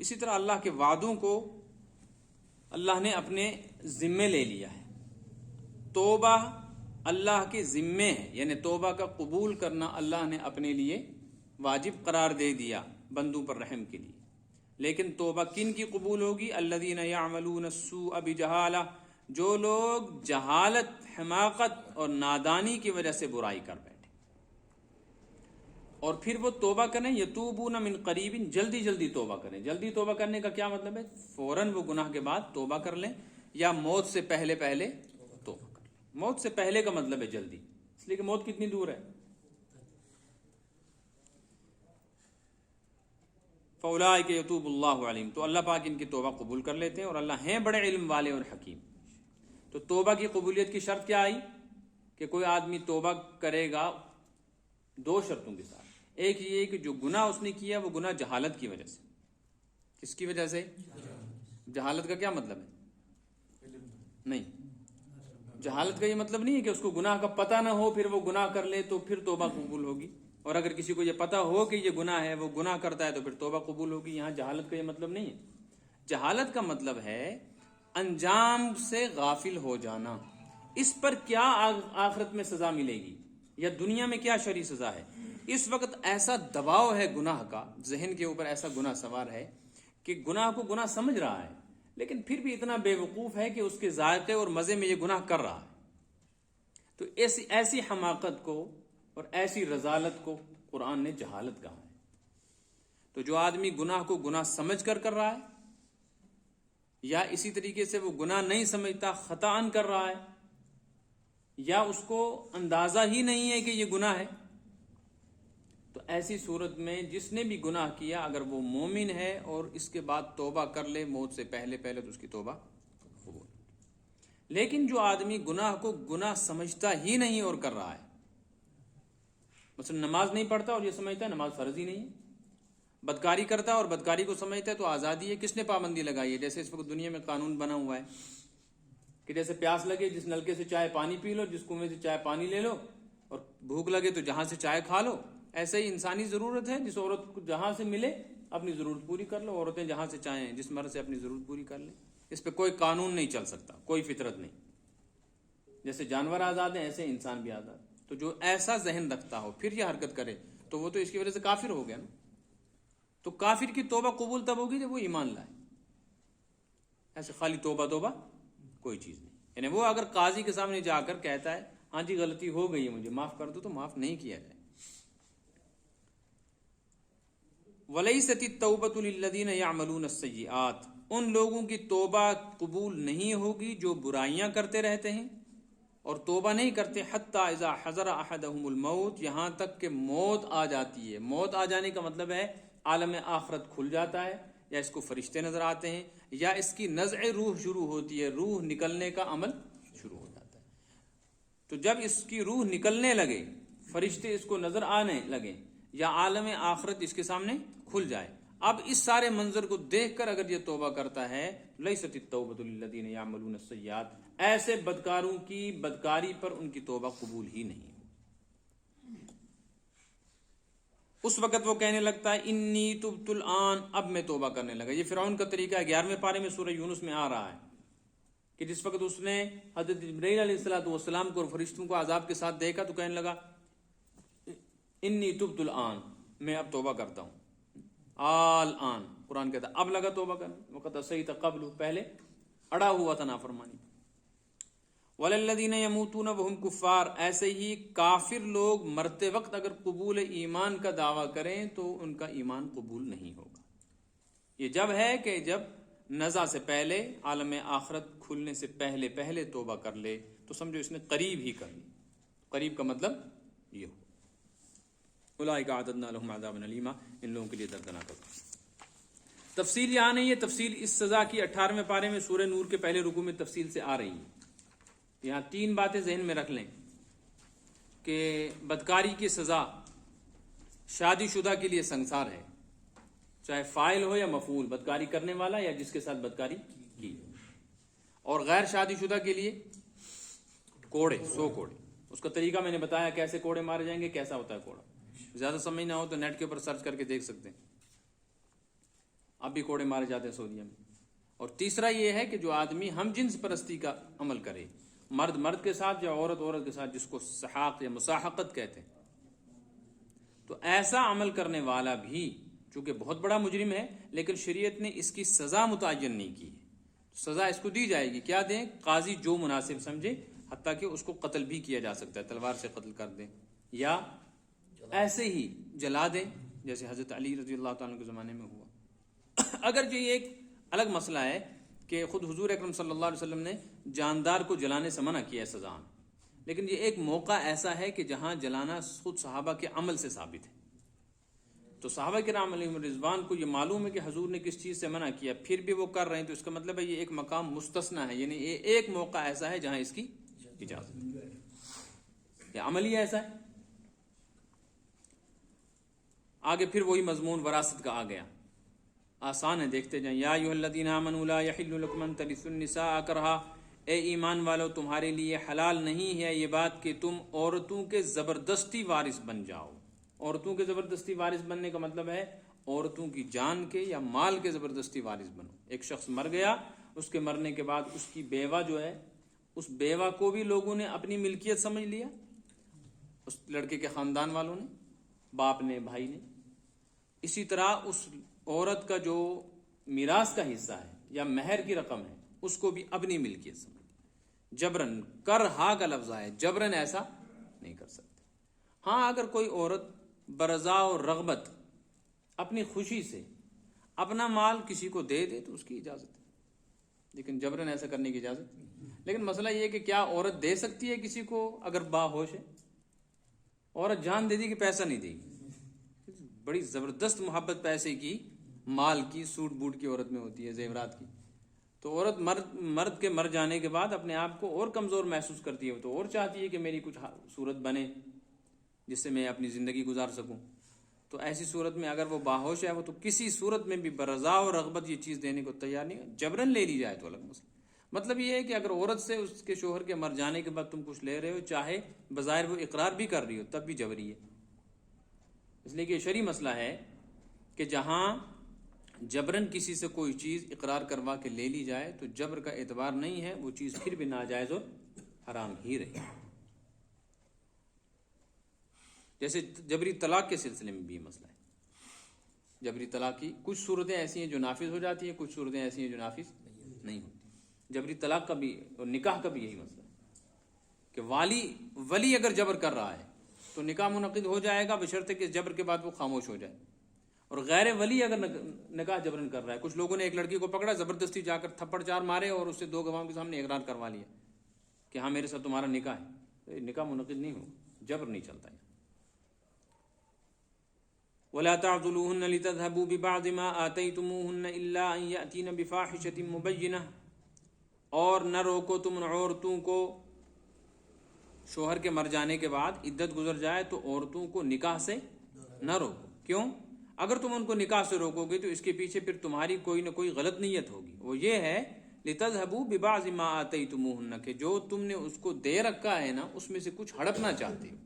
اسی طرح اللہ کے وعدوں کو اللہ نے اپنے ذمے لے لیا ہے۔ توبہ اللہ کے ذمے ہے، یعنی توبہ کا قبول کرنا اللہ نے اپنے لیے واجب قرار دے دیا بندوں پر رحم کے لیے۔ لیکن توبہ کن کی قبول ہوگی؟ الذین یعملون السوء بجہالہ، جو لوگ جہالت، حماقت اور نادانی کی وجہ سے برائی کر بیٹھے، اور پھر وہ توبہ کریں، یتوبون من قریب، جلدی جلدی توبہ کریں۔ جلدی توبہ کرنے کا کیا مطلب ہے؟ فوراً وہ گناہ کے بعد توبہ کر لیں، یا موت سے پہلے توبہ کر لیں۔ موت سے پہلے کا مطلب ہے جلدی، اس لیے کہ موت کتنی دور ہے۔ فاولئک یتوب اللہ علیہم، تو اللہ پاک ان کی توبہ قبول کر لیتے ہیں، اور اللہ ہیں بڑے علم والے اور حکیم۔ تو توبہ کی قبولیت کی شرط کیا آئی؟ کہ کوئی آدمی توبہ کرے گا دو شرطوں کے ساتھ۔ ایک یہ کہ جو گناہ اس نے کیا وہ گناہ جہالت کی وجہ سے۔ کس کی وجہ سے؟ جہالت کا کیا مطلب ہے؟ نہیں، جہالت کا یہ مطلب نہیں ہے کہ اس کو گناہ کا پتہ نہ ہو پھر وہ گناہ کر لے تو پھر توبہ قبول ہوگی، اور اگر کسی کو یہ پتہ ہو کہ یہ گناہ ہے وہ گناہ کرتا ہے تو پھر توبہ قبول ہوگی۔ یہاں جہالت کا یہ مطلب نہیں ہے۔ جہالت کا مطلب ہے انجام سے غافل ہو جانا، اس پر کیا آخرت میں سزا ملے گی یا دنیا میں کیا شرعی سزا ہے۔ اس وقت ایسا دباؤ ہے گناہ کا، ذہن کے اوپر ایسا گناہ سوار ہے کہ گناہ کو گناہ سمجھ رہا ہے لیکن پھر بھی اتنا بے وقوف ہے کہ اس کے ذائقے اور مزے میں یہ گناہ کر رہا ہے۔ تو ایسی حماقت کو اور ایسی رذالت کو قرآن نے جہالت کہا ہے۔ تو جو آدمی گناہ کو گناہ سمجھ کر رہا ہے، یا اسی طریقے سے وہ گناہ نہیں سمجھتا خطاً کر رہا ہے، یا اس کو اندازہ ہی نہیں ہے کہ یہ گناہ ہے، تو ایسی صورت میں جس نے بھی گناہ کیا اگر وہ مومن ہے اور اس کے بعد توبہ کر لے موت سے پہلے تو اس کی توبہ قبول۔ لیکن جو آدمی گناہ کو گناہ سمجھتا ہی نہیں اور کر رہا ہے، مثلا نماز نہیں پڑھتا اور یہ سمجھتا ہے نماز فرض ہی نہیں ہے، بدکاری کرتا ہے اور بدکاری کو سمجھتا ہے تو آزادی ہے، کس نے پابندی لگائی ہے؟ جیسے اس وقت دنیا میں قانون بنا ہوا ہے کہ جیسے پیاس لگے جس نلکے سے چائے پانی پی لو، جس کنویں سے چائے پانی لے لو، اور بھوک لگے تو جہاں سے چائے کھا لو۔ ایسے ہی انسانی ضرورت ہے، جس عورت کو جہاں سے ملے اپنی ضرورت پوری کر لو، عورتیں جہاں سے چاہیں جس مرض سے اپنی ضرورت پوری کر لیں، اس پہ کوئی قانون نہیں چل سکتا، کوئی فطرت نہیں۔ جیسے جانور آزاد ہیں ایسے انسان بھی آزاد۔ تو جو ایسا ذہن رکھتا ہو پھر یہ حرکت کرے تو وہ تو اس کی وجہ سے کافر ہو گیا نا۔ تو کافر کی توبہ قبول تب ہوگی جب وہ ایمان لائے۔ ایسے خالی توبہ توبہ کوئی چیز نہیں. یعنی وہ اگر قاضی کے سامنے جا کر کہتا ہے ہاں جی غلطی ہو گئی ہے مجھے معاف کر دو، تو معاف نہیں کیا جائے. وَلَيْسَتِ التَّوْبَةُ لِلَّذِينَ يَعْمَلُونَ السَّيِّئَاتِ، ان لوگوں کی توبہ قبول نہیں ہوگی جو برائیاں کرتے رہتے ہیں اور توبہ نہیں کرتے. حتیٰ اذا حضر احدہم الموت، یہاں تک کہ موت آ جاتی ہے. موت آ جانے کا مطلب ہے عالم آخرت کھل جاتا ہے، یا اس کو فرشتے نظر آتے ہیں، یا اس کی نزع روح شروع ہوتی ہے، روح نکلنے کا عمل شروع ہو جاتا ہے. تو جب اس کی روح نکلنے لگے، فرشتے اس کو نظر آنے لگے، یا عالم آخرت اس کے سامنے کھل جائے، اب اس سارے منظر کو دیکھ کر اگر یہ توبہ کرتا ہے، لیست التوبۃ للذین یعملون السیئات، ایسے بدکاروں کی بدکاری پر ان کی توبہ قبول ہی نہیں. اس وقت وہ کہنے لگتا ہے انی تبت الآن، اب میں توبہ کرنے لگا. یہ فرعون کا طریقہ ہے. 11ویں پارے میں سورہ یونس میں آ رہا ہے کہ جس وقت اس نے حضرت جبرائیل علیہ السلام کو اور فرشتوں کو عذاب کے ساتھ دیکھا تو کہنے لگا انی تبت الآن، میں اب توبہ کرتا ہوں. آن قرآن کہتا ہے اب لگا توبہ کرنے. وقت صحیح تھا قبل، پہلے اڑا ہوا تھا نافرمانی. وَلَلَّذِينَ يَمُوتُونَ وَهُمْ كُفَّارٌ، ایسے ہی کافر لوگ مرتے وقت اگر قبول ایمان کا دعویٰ کریں تو ان کا ایمان قبول نہیں ہوگا. یہ جب ہے کہ جب نزع سے پہلے، عالم آخرت کھلنے سے پہلے پہلے توبہ کر لے تو سمجھو اس نے قریب ہی کر لی. قریب کا مطلب یہ ہو. اولئک اعتدنا لهم عذابا الیما، ان لوگوں کے لیے دردناک عذاب. تفصیل یہاں نہیں ہے، تفصیل اس سزا کی 18ویں پارے میں سورہ نور کے پہلے رکوع میں تفصیل سے آ رہی ہے. یہاں 3 باتیں ذہن میں رکھ لیں کہ بدکاری کی سزا شادی شدہ کے لیے سنگسار ہے، چاہے فاعل ہو یا مفعول، بدکاری کرنے والا یا جس کے ساتھ بدکاری کی. اور غیر شادی شدہ کے لیے کوڑے، 100 کوڑے. اس کا طریقہ میں نے بتایا کیسے کوڑے مارے جائیں گے، کیسا ہوتا ہے کوڑا. زیادہ سمجھ نہ ہو تو نیٹ کے اوپر سرچ کر کے دیکھ سکتے ہیں. اب بھی کوڑے مارے جاتے ہیں سعودیہ میں. اور تیسرا یہ ہے کہ جو آدمی ہم جنس پرستی کا عمل کرے، مرد مرد کے ساتھ یا عورت عورت کے ساتھ، جس کو سحاق یا مساحقت کہتے ہیں، تو ایسا عمل کرنے والا بھی چونکہ بہت بڑا مجرم ہے، لیکن شریعت نے اس کی سزا متعین نہیں کی ہے. سزا اس کو دی جائے گی. کیا دیں؟ قاضی جو مناسب سمجھے، حتیٰ کہ اس کو قتل بھی کیا جا سکتا ہے، تلوار سے قتل کر دیں یا ایسے ہی جلا دیں، جیسے حضرت علی رضی اللہ تعالیٰ کے زمانے میں ہوا. اگرچہ یہ ایک الگ مسئلہ ہے کہ خود حضور اکرم صلی اللہ علیہ وسلم نے جاندار کو جلانے سے منع کیا ہے سزا میں، لیکن یہ ایک موقع ایسا ہے کہ جہاں جلانا خود صحابہ کے عمل سے ثابت ہے. تو صحابہ کرام علیہم رضوان کو یہ معلوم ہے کہ حضور نے کس چیز سے منع کیا، پھر بھی وہ کر رہے ہیں، تو اس کا مطلب ہے یہ ایک مقام مستثنیٰ ہے. یعنی یہ ایک موقع ایسا ہے جہاں اس کی اجازت ہے. یہ عمل ہی ایسا ہے. آگے پھر وہی مضمون وراثت کا آ گیا. آسان ہے، دیکھتے جائیں. یا ایھا الذین آمنوا لا یحل لکم ان ترثوا النساء کرہا، اے ایمان والو تمہارے لیے حلال نہیں ہے یہ بات کہ تم عورتوں کے زبردستی وارث بن جاؤ. عورتوں کے زبردستی وارث بننے کا مطلب ہے عورتوں کی جان کے یا مال کے زبردستی وارث بنو. ایک شخص مر گیا، اس کے مرنے کے بعد اس کی بیوہ جو ہے، اس بیوہ کو بھی لوگوں نے اپنی ملکیت سمجھ لیا، اس لڑکے کے خاندان والوں نے، باپ نے، بھائی نے. اسی طرح اس عورت کا جو میراث کا حصہ ہے یا مہر کی رقم ہے، اس کو بھی اپنی ملکیت سمجھ. جبرن، کرہا کا لفظ ہے، جبرن ایسا نہیں کر سکتے. ہاں اگر کوئی عورت برضا و رغبت اپنی خوشی سے اپنا مال کسی کو دے دے تو اس کی اجازت ہے، لیکن جبرن ایسا کرنے کی اجازت نہیں. لیکن مسئلہ یہ کہ کیا عورت دے سکتی ہے کسی کو اگر باہوش ہے؟ عورت جان دے دی کہ پیسہ نہیں دے گی. بڑی زبردست محبت پیسے کی، مال کی، سوٹ بوٹ کی عورت میں ہوتی ہے، زیورات کی. تو عورت مرد کے مر جانے کے بعد اپنے آپ کو اور کمزور محسوس کرتی ہے، تو اور چاہتی ہے کہ میری کچھ صورت بنے جس سے میں اپنی زندگی گزار سکوں. تو ایسی صورت میں اگر وہ باہوش ہے، وہ تو کسی صورت میں بھی برضا و رغبت یہ چیز دینے کو تیار نہیں ہے. جبرن لے لی جائے تو الگ مسئلہ. مطلب یہ ہے کہ اگر عورت سے اس کے شوہر کے مر جانے کے بعد تم کچھ لے رہے ہو، چاہے بظاہر وہ اقرار بھی کر رہی ہو، تب بھی جبری ہے. اس لیے کہ یہ شرعی مسئلہ ہے کہ جہاں جبرن کسی سے کوئی چیز اقرار کروا کے لے لی جائے تو جبر کا اعتبار نہیں ہے، وہ چیز پھر بھی ناجائز اور حرام ہی رہے. جیسے جبری طلاق کے سلسلے میں بھی مسئلہ ہے. جبری طلاق کی کچھ صورتیں ایسی ہیں جو نافذ ہو جاتی ہیں، کچھ صورتیں ایسی ہیں جو نافذ نہیں ہوتی. جبری طلاق کا بھی اور نکاح کا بھی یہی مسئلہ ہے کہ ولی اگر جبر کر رہا ہے تو نکاح منعقد ہو جائے گا بشرطے کہ جبر کے بعد وہ خاموش ہو جائے. اور غیر ولی اگر نکاح جبرن کر رہا ہے، کچھ لوگوں نے ایک لڑکی کو پکڑا، زبردستی جا کر تھپڑ 4 مارے اور اس سے 2 گواہوں کے سامنے اقرار کروا لیا کہ ہاں میرے ساتھ تمہارا نکاح ہے، نکاح منعقد نہیں ہو، جبر نہیں چلتا ہے. وَلَا تَعْضُلُوهُنَّ لِتَذْهَبُوا بِبَعْضِ مَا آتَيْتُمُوهُنَّ إِلَّا أَن يَأْتِينَ بِفَاحِشَةٍ مُبَيِّنَةٍ، اور نہ روکو تم ان عورتوں کو شوہر کے مر جانے کے بعد عدت گزر جائے تو عورتوں کو نکاح سے نہ روکو. کیوں؟ اگر تم ان کو نکاح سے روکو گے تو اس کے پیچھے پھر تمہاری کوئی نہ کوئی غلط نیت ہوگی. وہ یہ ہے لِتَذْهَبُوا بِبَعْضِ مَا آتَيْتُمُوهُنَّ کہ جو تم نے اس کو دے رکھا ہے نا اس میں سے کچھ ہڑپنا چاہتے ہو.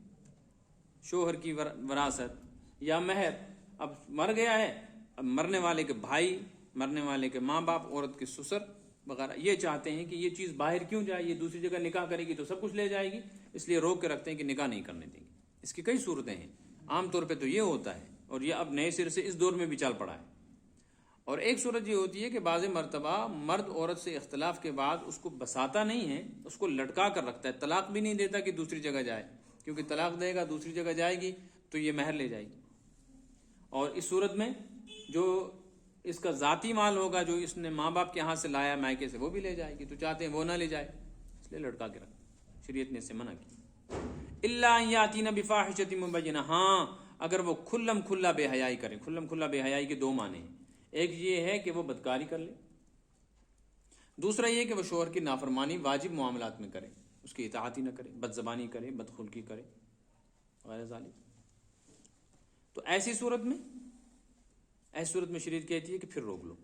شوہر کی وراثت یا مہر، اب مر گیا ہے، اب مرنے والے کے بھائی، مرنے والے کے ماں باپ، عورت کے سسر وغیرہ یہ چاہتے ہیں کہ یہ چیز باہر کیوں جائے، یہ دوسری جگہ نکاح کرے گی تو سب کچھ لے جائے گی، اس لیے روک کے رکھتے ہیں کہ نکاح نہیں کرنے دیں گے. اس کی کئی صورتیں ہیں، عام طور پہ تو یہ ہوتا ہے اور یہ اب نئے سر سے اس دور میں بھی چل پڑا ہے. اور ایک صورت یہ ہوتی ہے کہ بعض مرتبہ مرد عورت سے اختلاف کے بعد اس کو بساتا نہیں ہے، اس کو لٹکا کر رکھتا ہے، طلاق بھی نہیں دیتا کہ دوسری جگہ جائے، کیونکہ طلاق دے گا دوسری جگہ جائے گی تو یہ مہر لے جائے گی. اور اس صورت میں جو اس کا ذاتی مال ہوگا جو اس نے ماں باپ کے ہاں سے لایا مائکے سے وہ بھی لے جائے گی، تو چاہتے ہیں وہ نہ لے جائے، اس لیے لٹکا کے رکھتے. شریعت نے اسے منع کی. الا ان یاتین بفاحشۃ مبینہ، ہاں اگر وہ کھلم کھلا بے حیائی کرے. کھلم کھلا بے حیائی کے 2 معنی ہیں. ایک یہ ہے کہ وہ بدکاری کر لے، دوسرا یہ کہ وہ شوہر کی نافرمانی واجب معاملات میں کرے، اس کی اطاعت ہی نہ کرے، بد زبانی کرے، بدخلقی کرے غیر ذالک. تو ایسی صورت میں شریعت کہتی ہے کہ پھر روک لو.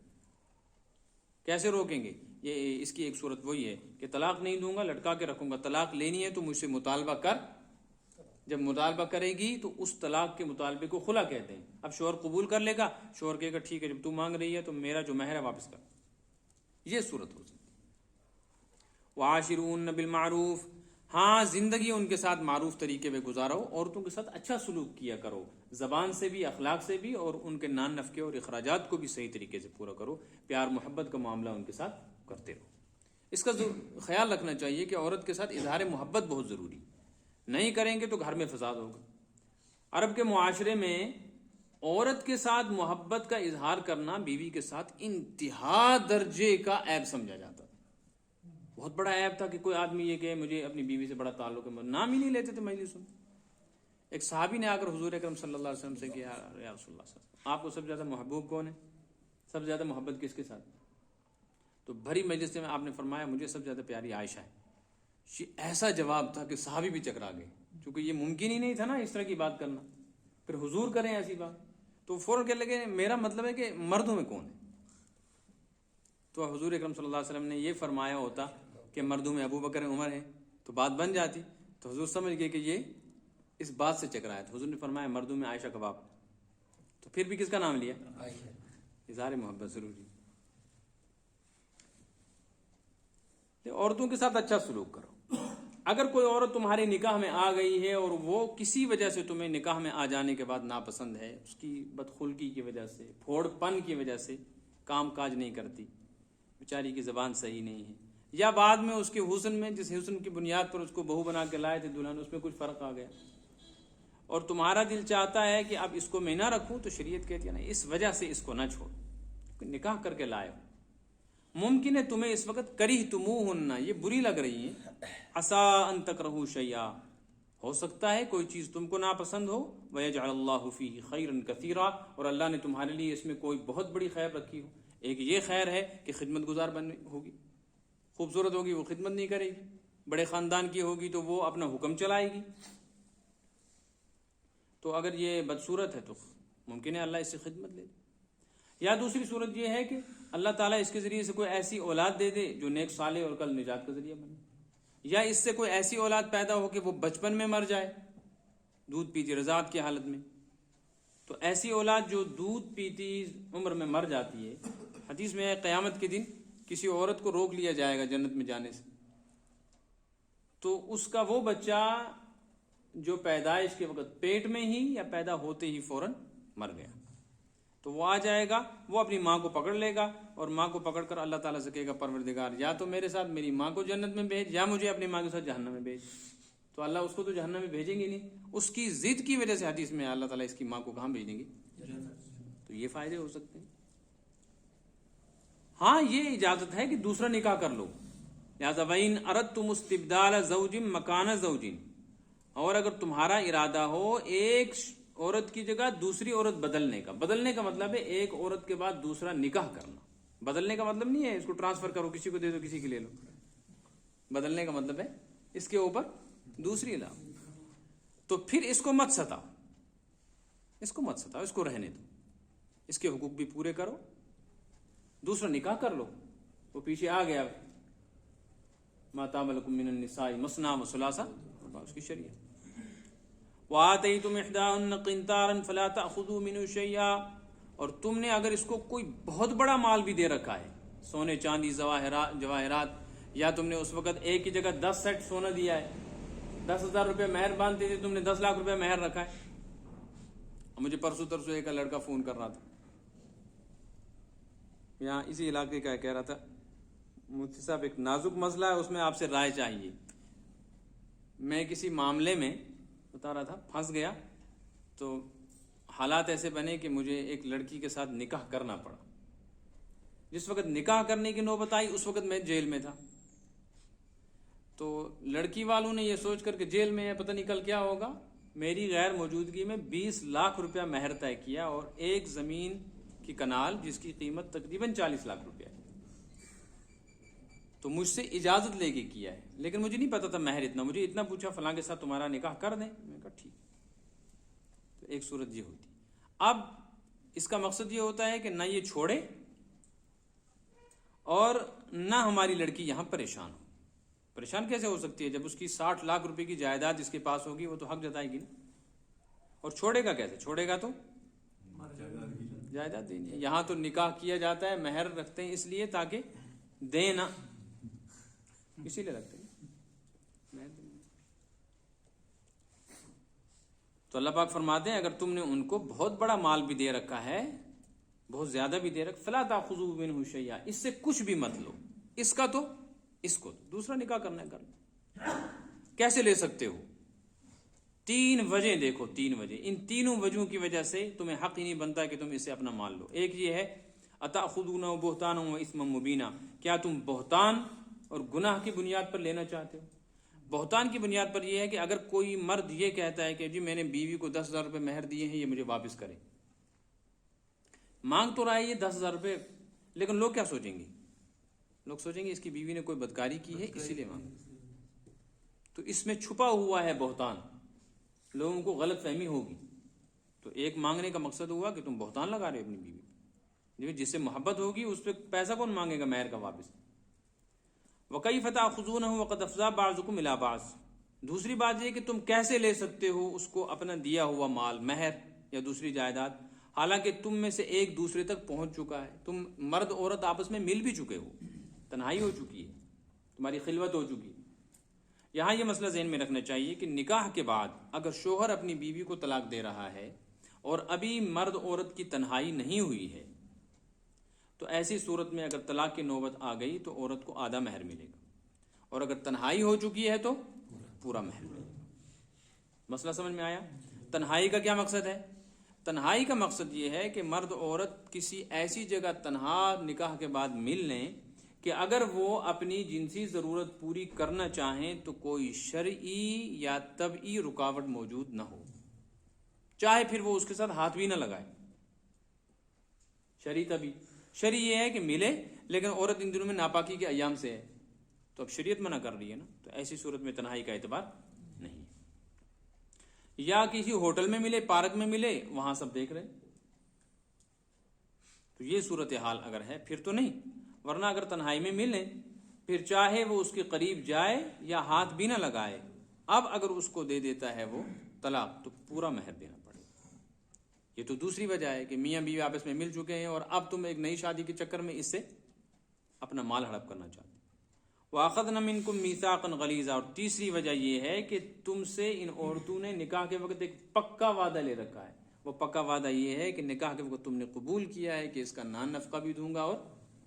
کیسے روکیں گے؟ یہ اس کی ایک صورت وہی ہے کہ طلاق نہیں دوں گا، لٹکا کے رکھوں گا. طلاق لینی ہے تو مجھ سے مطالبہ کر. جب مطالبہ کرے گی تو اس طلاق کے مطالبے کو خلا کہتے ہیں. اب شوہر قبول کر لے گا، شوہر کہے گا ٹھیک ہے جب تو مانگ رہی ہے تو میرا جو مہر ہے واپس کر. یہ صورت ہو سکتی ہے. وعاشرون بالمعروف، ہاں زندگی ان کے ساتھ معروف طریقے پہ گزارو، عورتوں کے ساتھ اچھا سلوک کیا کرو، زبان سے بھی، اخلاق سے بھی، اور ان کے نان نفقے اور اخراجات کو بھی صحیح طریقے سے پورا کرو. پیار محبت کا معاملہ ان کے ساتھ کرتے رہو. اس کا خیال رکھنا چاہیے کہ عورت کے ساتھ اظہار محبت بہت ضروری. نہیں کریں گے تو گھر میں فساد ہوگا. عرب کے معاشرے میں عورت کے ساتھ محبت کا اظہار کرنا بیوی کے ساتھ انتہا درجے کا عیب سمجھا جاتا. بہت بڑا عیب تھا کہ کوئی آدمی یہ کہ مجھے اپنی بیوی سے بڑا تعلق ہے، نام ہی نہیں لیتے تھے مجلس میں. ایک صحابی نے آ کر حضور اکرم صلی اللہ علیہ وسلم سے کہا، یا رسول اللہ صلی اللہ علیہ وسلم آپ کو سب سے زیادہ محبوب کون ہے، سب سے زیادہ محبت کس کے ساتھ؟ تو بھری مجلس میں آپ نے فرمایا مجھے سب سے زیادہ پیاری عائشہ ہے. ایسا جواب تھا کہ صحابی بھی چکرا گئے، کیونکہ یہ ممکن ہی نہیں تھا نا اس طرح کی بات کرنا، پھر حضور کریں ایسی بات. تو فوراً کہنے لگے میرا مطلب ہے کہ مردوں میں کون ہے. تو حضور اکرم صلی اللہ علیہ وسلم نے یہ فرمایا ہوتا کہ مردوں میں ابو بکر عمر ہیں تو بات بن جاتی. تو حضور سمجھ گئے کہ یہ اس بات سے چکرایا تھا. حضور نے فرمایا مردوں میں عائشہ کباب. تو پھر بھی کس کا نام لیا؟ اظہار محبت ضروری. عورتوں کے ساتھ اچھا سلوک کرو. اگر کوئی عورت تمہارے نکاح میں آ گئی ہے اور وہ کسی وجہ سے تمہیں نکاح میں آ جانے کے بعد ناپسند ہے، اس کی بدخلقی کی وجہ سے، پھوڑ پن کی وجہ سے کام کاج نہیں کرتی، بیچاری کی زبان صحیح نہیں ہے، یا بعد میں اس کے حسن میں، جس حسن کی بنیاد پر اس کو بہو بنا کے لائے تھے دلہن، اس میں کچھ فرق آ گیا اور تمہارا دل چاہتا ہے کہ اب اس کو میں نہ رکھوں، تو شریعت کہتی ہے نا اس وجہ سے اس کو نہ چھوڑ، نکاح کر کے لائے ہو. ممکن ہے تمہیں اس وقت کرہتموہن، یہ بری لگ رہی ہیں، عسیٰ ان تکرہوا شیئا، ہو سکتا ہے کوئی چیز تم کو ناپسند ہو، ویجعل اللہ فیہ خیرا کثیرا، اور اللہ نے تمہارے لیے اس میں کوئی بہت بڑی خیر رکھی ہو. ایک یہ خیر ہے کہ خدمت گزار بننے ہوگی، خوبصورت ہوگی وہ خدمت نہیں کرے گی، بڑے خاندان کی ہوگی تو وہ اپنا حکم چلائے گی. تو اگر یہ بدصورت ہے تو ممکن ہے اللہ اس سے خدمت لے. یا دوسری صورت یہ ہے کہ اللہ تعالیٰ اس کے ذریعے سے کوئی ایسی اولاد دے دے جو نیک صالح اور کل نجات کا ذریعہ بنے، یا اس سے کوئی ایسی اولاد پیدا ہو کہ وہ بچپن میں مر جائے دودھ پیتی رضاعت کی حالت میں. تو ایسی اولاد جو دودھ پیتی عمر میں مر جاتی ہے، حدیث میں ہے قیامت کے دن کسی عورت کو روک لیا جائے گا جنت میں جانے سے، تو اس کا وہ بچہ جو پیدائش کے وقت پیٹ میں ہی یا پیدا ہوتے ہی فوراً مر گیا. تو وہ آ جائے گا، وہ اپنی ماں کو پکڑ لے گا اور ماں کو پکڑ کر اللہ تعالیٰ سے کہے گا پروردگار یا تو میرے ساتھ میری ماں کو جنت میں بھیج یا مجھے اپنی ماں کے ساتھ جہنم میں بھیج. تو اللہ اس کو تو جہنم میں بھیجیں گے نہیں، اس کی ضد کی وجہ سے حدیث میں اللہ تعالیٰ اس کی ماں کو کہاں بھیج دیں گے؟ تو یہ فائدے ہو سکتے ہیں. ہاں یہ اجازت ہے کہ دوسرا نکاح کر لو، لہٰذا وَإِنْ أَرَدْتُمُ اسْتِبْدَالَ زَوْجٍ مَكَانَ زَوْجٍ، اور اگر تمہارا ارادہ ہو ایک عورت کی جگہ دوسری عورت بدلنے کا. بدلنے کا مطلب ہے ایک عورت کے بعد دوسرا نکاح کرنا. بدلنے کا مطلب نہیں ہے اس کو ٹرانسفر کرو، کسی کو دے دو کسی کے لے لو. بدلنے کا مطلب ہے اس کے اوپر دوسری لاؤ. تو پھر اس کو مت ستاؤ، اس کو مت ستاؤ، اس کو رہنے دو، اس کے حقوق بھی پورے کرو، دوسرا نکاح کر لو. وہ پیچھے آ گیا ما طاب لکم من النساء مثنی وثلاث، اس کی شریعت. وآتیتم احداہن قنطارا فلا تأخذوا منه شیئا، اور تم نے اگر اس کو کوئی بہت بڑا مال بھی دے رکھا ہے، سونے چاندی جواہرات، یا تم نے اس وقت ایک کی جگہ 10 سیٹ سونا دیا ہے، 10,000 روپے مہر باندھتے تھے، تم نے 10 لاکھ روپے مہر رکھا ہے. مجھے پرسوں ترسوں ایک لڑکا فون کر رہا تھا، یہاں اسی علاقے کا کہہ رہا تھا مفتی صاحب ایک نازک مسئلہ ہے، اس میں آپ سے رائے چاہیے. میں کسی معاملے میں بتا رہا تھا پھنس گیا، تو حالات ایسے بنے کہ مجھے ایک لڑکی کے ساتھ نکاح کرنا پڑا. جس وقت نکاح کرنے کی نوبت آئی اس وقت میں جیل میں تھا. تو لڑکی والوں نے یہ سوچ کر کہ جیل میں ہے پتہ نہیں کل کیا ہوگا، میری غیر موجودگی میں 20 لاکھ روپیہ مہر طے کیا اور ایک زمین کی کنال جس کی قیمت تقریباً 40 لاکھ روپیہ ہے. تو مجھ سے اجازت لے کے کیا ہے، لیکن مجھے نہیں پتا تھا مہر اتنا. مجھے اتنا پوچھا فلاں کے ساتھ تمہارا نکاح کر دیں، میں نے کہا ٹھیک. تو ایک صورت یہ ہوتی. اب اس کا مقصد یہ ہوتا ہے کہ نہ یہ چھوڑے اور نہ ہماری لڑکی یہاں پریشان ہو. پریشان کیسے ہو سکتی ہے جب اس کی 60 لاکھ روپے کی جائیداد اس کے پاس ہوگی، وہ تو حق جتائے گی نا. اور چھوڑے گا کیسے؟ چھوڑے گا تو جائیداد دینی ہے. یہاں تو نکاح کیا جاتا ہے، مہر رکھتے ہیں اس لیے تاکہ دیں نا، اسی لیے رکھتے ہیں. تو اللہ پاک فرماتے ہیں اگر تم نے ان کو بہت بڑا مال بھی دے رکھا ہے، بہت زیادہ بھی دے رکھا، فلا تاخذوا منہ شیئا، اس سے کچھ بھی مت لو. اس کا تو اس کو تو دوسرا نکاح کرنا ہے کر لو. کیسے لے سکتے ہو؟ 3 وجہ دیکھو، 3 وجہ. ان تینوں وجہوں کی وجہ سے تمہیں حق ہی نہیں بنتا کہ تم اس سے اپنا مال لو. ایک یہ ہے اتأخذونه بہتانا و اثما مبینا، کیا تم بہتان اور گناہ کی بنیاد پر لینا چاہتے ہو؟ بہتان کی بنیاد پر یہ ہے کہ اگر کوئی مرد یہ کہتا ہے کہ جی میں نے بیوی کو 10,000 روپے مہر دیے ہیں، یہ مجھے واپس کرے. مانگ تو رہا ہے یہ 10,000 روپے، لیکن لوگ کیا سوچیں گے؟ لوگ سوچیں گے اس کی بیوی نے کوئی بدکاری کی ہے اسی لیے مانگ. تو اس میں چھپا ہوا ہے بہتان، لوگوں کو غلط فہمی ہوگی. تو ایک مانگنے کا مقصد ہوا کہ تم بہتان لگا رہے ہو اپنی بیوی، جس سے محبت ہوگی اس پہ پیسہ کون مانگے گا مہر کا واپس. وَكَيْفَ تَأْخُذُونَهُ وَقَدْ أَفْضَىٰ بَعْضُكُمْ إِلَىٰ بَعْضٍ. دوسری بات یہ کہ تم کیسے لے سکتے ہو اس کو اپنا دیا ہوا مال، مہر یا دوسری جائیداد، حالانکہ تم میں سے ایک دوسرے تک پہنچ چکا ہے. تم مرد عورت آپس میں مل بھی چکے ہو، تنہائی ہو چکی ہے، تمہاری خلوت ہو چکی ہے. یہاں یہ مسئلہ ذہن میں رکھنا چاہیے کہ نکاح کے بعد اگر شوہر اپنی بیوی کو طلاق دے رہا ہے اور ابھی مرد عورت کی تنہائی نہیں ہوئی ہے، تو ایسی صورت میں اگر طلاق کی نوبت آ گئی تو عورت کو آدھا مہر ملے گا، اور اگر تنہائی ہو چکی ہے تو پورا مہر ملے گا. مسئلہ سمجھ میں آیا؟ تنہائی کا کیا مقصد ہے؟ تنہائی کا مقصد یہ ہے کہ مرد عورت کسی ایسی جگہ تنہا نکاح کے بعد مل لیں کہ اگر وہ اپنی جنسی ضرورت پوری کرنا چاہیں تو کوئی شرعی یا طبعی رکاوٹ موجود نہ ہو، چاہے پھر وہ اس کے ساتھ ہاتھ بھی نہ لگائے. شرعی طبعی. شرعی یہ ہے کہ ملے لیکن عورت ان دنوں میں ناپاکی کے ایام سے ہے، تو اب شریعت منع کر رہی ہے نا، تو ایسی صورت میں تنہائی کا اعتبار نہیں. یا کسی ہوٹل میں ملے، پارک میں ملے، وہاں سب دیکھ رہے، تو یہ صورتحال اگر ہے پھر تو نہیں. ورنہ اگر تنہائی میں ملیں پھر چاہے وہ اس کے قریب جائے یا ہاتھ بھی نہ لگائے، اب اگر اس کو دے دیتا ہے وہ طلاق تو پورا مہر دینا پڑے گا. یہ تو دوسری وجہ ہے کہ میاں بیوی آپس میں مل چکے ہیں اور اب تم ایک نئی شادی کے چکر میں اس سے اپنا مال ہڑپ کرنا چاہتے. وَأَخَذْنَ مِنْكُمْ مِيثَاقًا غَلِيظًا. اور تیسری وجہ یہ ہے کہ تم سے ان عورتوں نے نکاح کے وقت ایک پکا وعدہ لے رکھا ہے. وہ پکا وعدہ یہ ہے کہ نکاح کے وقت تم نے قبول کیا ہے کہ اس کا نان نفقہ بھی دوں گا اور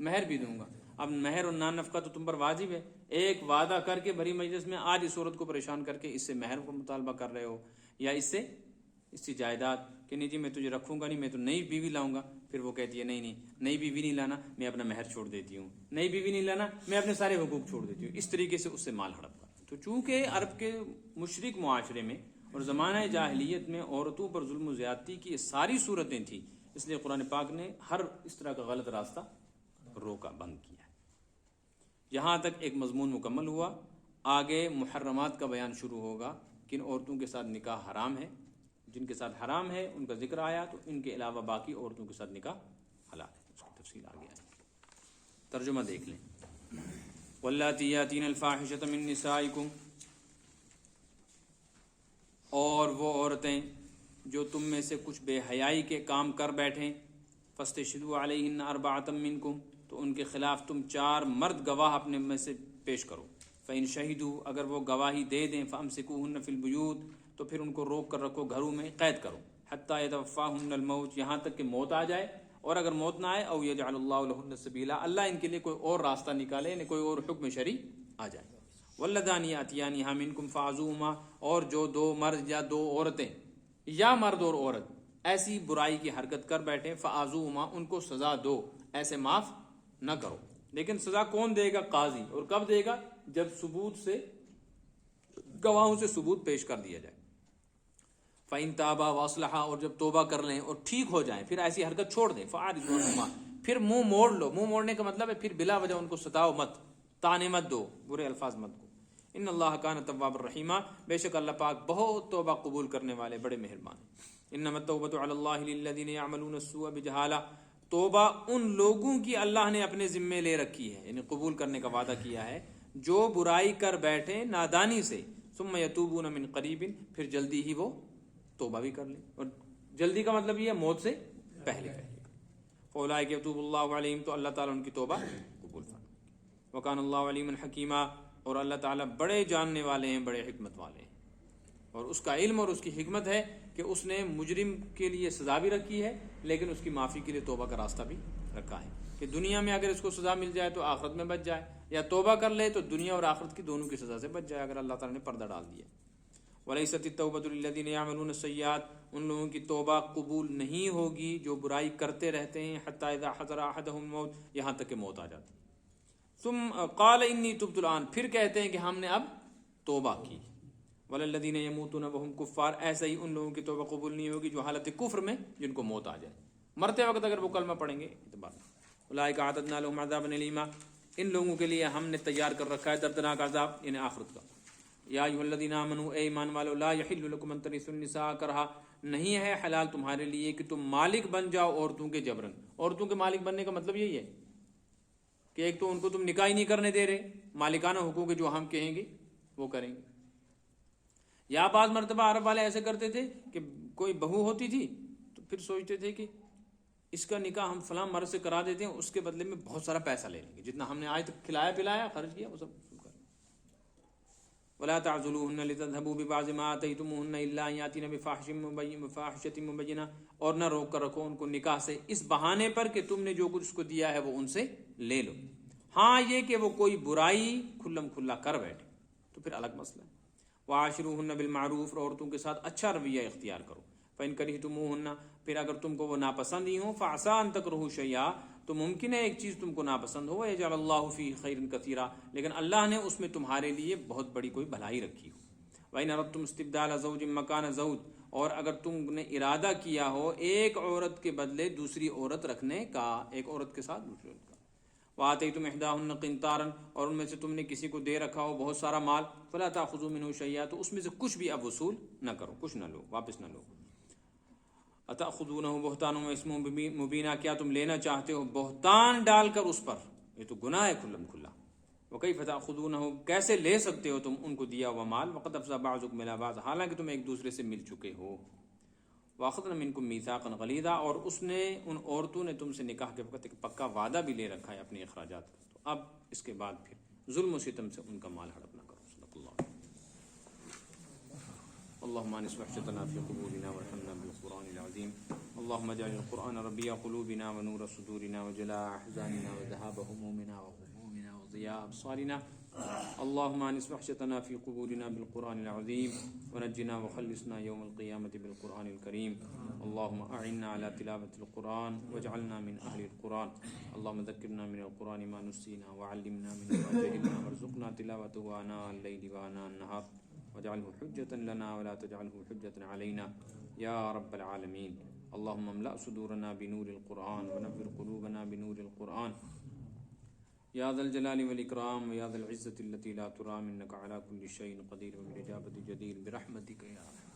مہر بھی دوں گا. اب مہر اور نان نفقہ تو تم پر واجب ہے. ایک وعدہ کر کے بھری مجلس میں آج اس عورت کو پریشان کر کے اس سے مہر کو مطالبہ کر رہے ہو یا اس سے جائیداد کہ نہیں جی میں تجھے رکھوں گا نہیں, میں تو نئی بیوی لاؤں گا. پھر وہ کہتی ہے نہیں نئی بیوی نہیں لانا, میں اپنا مہر چھوڑ دیتی ہوں, نئی بیوی نہیں لانا, میں اپنے سارے حقوق چھوڑ دیتی ہوں. اس طریقے سے اس سے مال ہڑپ کر. تو چونکہ عرب کے مشرک معاشرے میں اور زمانہ جاہلیت میں عورتوں پر ظلم و زیادتی کی یہ ساری صورتیں تھیں, اس لیے قرآن پاک نے ہر اس طرح کا غلط راستہ روکا, بند کیا. یہاں تک ایک مضمون مکمل ہوا. آگے محرمات کا بیان شروع ہوگا. کن عورتوں کے ساتھ نکاح حرام ہے, جن کے ساتھ حرام ہے ان کا ذکر آیا, تو ان کے علاوہ باقی عورتوں کے ساتھ نکاح حلال ہے. اس کی تفصیل آگے آئے. ترجمہ دیکھ لیں. واللاتی یاتین الفاحشۃ من نسائکم, اور وہ عورتیں جو تم میں سے کچھ بے حیائی کے کام کر بیٹھیں, فاستشہدوا علیہن اربعۃ منکم, تو ان کے خلاف تم 4 مرد گواہ اپنے میں سے پیش کرو. فإن شہدوا, اگر وہ گواہی دے دیں, فامسکوہن فی البیوت, تو پھر ان کو روک کر رکھو, گھروں میں قید کرو. حتی یتوفاہن الموت, یہاں تک کہ موت آ جائے, اور اگر موت نہ آئے, او یجعل اللہ لہن سبیلا, اللہ ان کے لیے کوئی اور راستہ نکالے, یعنی کوئی اور حکم شرعی آ جائے. واللذان یاتیانہا منکم فعظوہما, اور جو 2 مرد یا 2 عورتیں یا مرد اور عورت ایسی برائی کی حرکت کر بیٹھے, فعظوہما, ان کو سزا دو, ایسے معاف نہ کرو. لیکن سزا کون دے گا؟ قاضی. اور کب دے گا؟ جب ثبوت سے, گواہوں سے ثبوت پیش کر دیا جائے. فَإِن تَابَا وَأَصْلَحَا, اور جب توبہ کر لیں اور ٹھیک ہو جائیں, پھر ایسی حرکت چھوڑ دیں. فَأَعْرِضُ عَنْهُمَا, پھر منہ موڑ لو. منہ موڑنے کا مطلب ہے پھر بلا وجہ ان کو ستاؤ مت, تانے مت دو, برے الفاظ مت کو. ان اللہ کان تواب الرحیما, بے شک اللہ پاک بہت توبہ قبول کرنے والے, بڑے مہربان ہیں. انما التوبۃ علی اللہ للذین یعملون السوء بجہالہ, توبہ ان لوگوں کی اللہ نے اپنے ذمے لے رکھی ہے, یعنی قبول کرنے کا وعدہ کیا ہے, جو برائی کر بیٹھے نادانی سے. ثم یتوبون من قریب, پھر جلدی ہی وہ توبہ بھی کر لیں. اور جلدی کا مطلب یہ ہے موت سے پہلے. فاولئک یتوب اللہ علیہم, تو اللہ تعالیٰ ان کی توبہ قبول فرمائے. وکان اللہ علیما حکیما, اور اللہ تعالیٰ بڑے جاننے والے ہیں, بڑے حکمت والے ہیں. اور اس کا علم اور اس کی حکمت ہے کہ اس نے مجرم کے لیے سزا بھی رکھی ہے, لیکن اس کی معافی کے لیے توبہ کا راستہ بھی رکھا ہے, کہ دنیا میں اگر اس کو سزا مل جائے تو آخرت میں بچ جائے, یا توبہ کر لے تو دنیا اور آخرت کی دونوں کی سزا سے بچ جائے, اگر اللہ تعالیٰ نے پردہ ڈال دیا. وَلَيْسَتِ التَّوْبَةُ لِلَّذِينَ يَعْمَلُونَ السَّيِّئَاتِ, ان لوگوں کی توبہ قبول نہیں ہوگی جو برائی کرتے رہتے ہیں, حَتَّى إِذَا حَضَرَ أَحَدَهُمُ الْمَوْتُ, یہاں تک کہ موت آ جاتی. ثم قال انی تبت الآن, پھر کہتے ہیں کہ ہم نے اب توبہ کی. وَلَلَّذِينَ يَمُوتُونَ وَهُمْ كُفَّارٌ, ایسا ہی ان لوگوں کی توبہ قبول نہیں ہوگی جو حالت کفر میں, جن کو موت آ جائے, مرتے وقت اگر وہ کلمہ پڑھیں گے. اولئک اعتدنا لهم عذابا الیما, ان لوگوں کے لیے ہم نے تیار کر رکھا ہے دردناک عذاب, یعنی آخرت کا. یا ایھا الذین آمنوا, اے ایمان والو, لا یحل لکم ان ترثوا النساء کرہا, نہیں ہے حلال تمہارے لیے کہ تم مالک بن جاؤ عورتوں کے جبرن. عورتوں کے مالک بننے کا مطلب یہی ہے کہ ایک تو ان کو تم نکاح ہی نہیں کرنے دے رہے, مالکانہ حقوق جو ہم کہیں گے وہ کریں گے. یا بعض مرتبہ عرب والے ایسے کرتے تھے کہ کوئی بہو ہوتی تھی تو پھر سوچتے تھے کہ اس کا نکاح ہم فلاں مرد سے کرا دیتے ہیں, اس کے بدلے میں بہت سارا پیسہ لے لیں گے, جتنا ہم نے آج تک کھلایا پلایا خرچ کیا وہ سب کر لیں. ولا تعذلوهن لتذهبوا ببعض ما آتيتموهن الا ان ياتين بفاحشة مبينة, اور نہ روک کر رکھو ان کو نکاح سے اس بہانے پر کہ تم نے جو کچھ اس کو دیا ہے وہ ان سے لے لو. ہاں یہ کہ وہ کوئی برائی کھلم کھلا کر بیٹھے تو پھر الگ مسئلہ ہے. وعاشروهن بالمعروف, اور عورتوں کے ساتھ اچھا رویہ اختیار کرو. فإن كرهتموهن, پھر اگر تم کو وہ ناپسند ہی ہوں, فعسى ان تكرهوا شيئا, تو ممکن ہے ایک چیز تم کو ناپسند ہو, ويجعل الله فيه خيرا كثيرا, لیکن اللہ نے اس میں تمہارے لیے بہت بڑی کوئی بھلائی رکھی ہو. وإن أردتم استبدال زوج مكان زوج, اور اگر تم نے ارادہ کیا ہو ایک عورت کے بدلے دوسری عورت رکھنے کا, ایک عورت کے ساتھ دوسری عورت کا. وآتيتم إحداهن قنطارا, اور ان میں سے تم نے کسی کو دے رکھا ہو بہت سارا مال, فلا تأخذوا منه شيئا, تو اس میں سے کچھ بھی اب وصول نہ کرو, کچھ نہ لو, واپس نہ لو. اتأخذونه بهتانا واسم مبینا, کیا تم لینا چاہتے ہو بہتان ڈال کر اس پر, یہ تو گناہ ہے کھلم کھلا. وکیف تأخذونه, کیسے لے سکتے ہو تم ان کو دیا ہوا مال, وقد افضى بعضكم الى بعض, حالانکہ تم ایک دوسرے سے مل چکے ہو. واخذنا منکم میثاقا غلیظا, اور اس نے ان عورتوں نے تم سے نکاح کے وقت ایک پکا وعدہ بھی لے رکھا ہے اپنے اخراجات کا. تو اب اس کے بعد پھر ظلم و ستم سے ان کا مال ہڑپ نہ کرو. صدق اللہ. اللهم انس وحشتنا في قبورنا وارحمنا بالقرآن العظيم. اللهم اجعل القرآن ربيع قلوبنا ونور صدورنا وجلاء أحزاننا وذهاب همومنا وغمومنا وضياء أبصارنا. اللهم انس وحشتنا في قبورنا بالقرآن العظيم ونجنا وخلصنا يوم القيامة بالقرآن الكريم. اللهم أعنا على تلاوة القرآن واجعلنا من أهل القرآن. اللهم ذكرنا من القرآن ما نسينا وعلمنا منه ما جهلنا وارزقنا تلاوته آناء الليل وآناء النهار واجعله حجة لنا ولا تجعله حجة علينا يا رب العالمين. اللهم املأ صدورنا بنور القرآن ونور قلوبنا بنور القرآن يا ذا الجلال والإكرام ويا ذا العزة التي لا ترام إنك على كل شيء قدير وبالإجابة جدير برحمتك يا أرحم.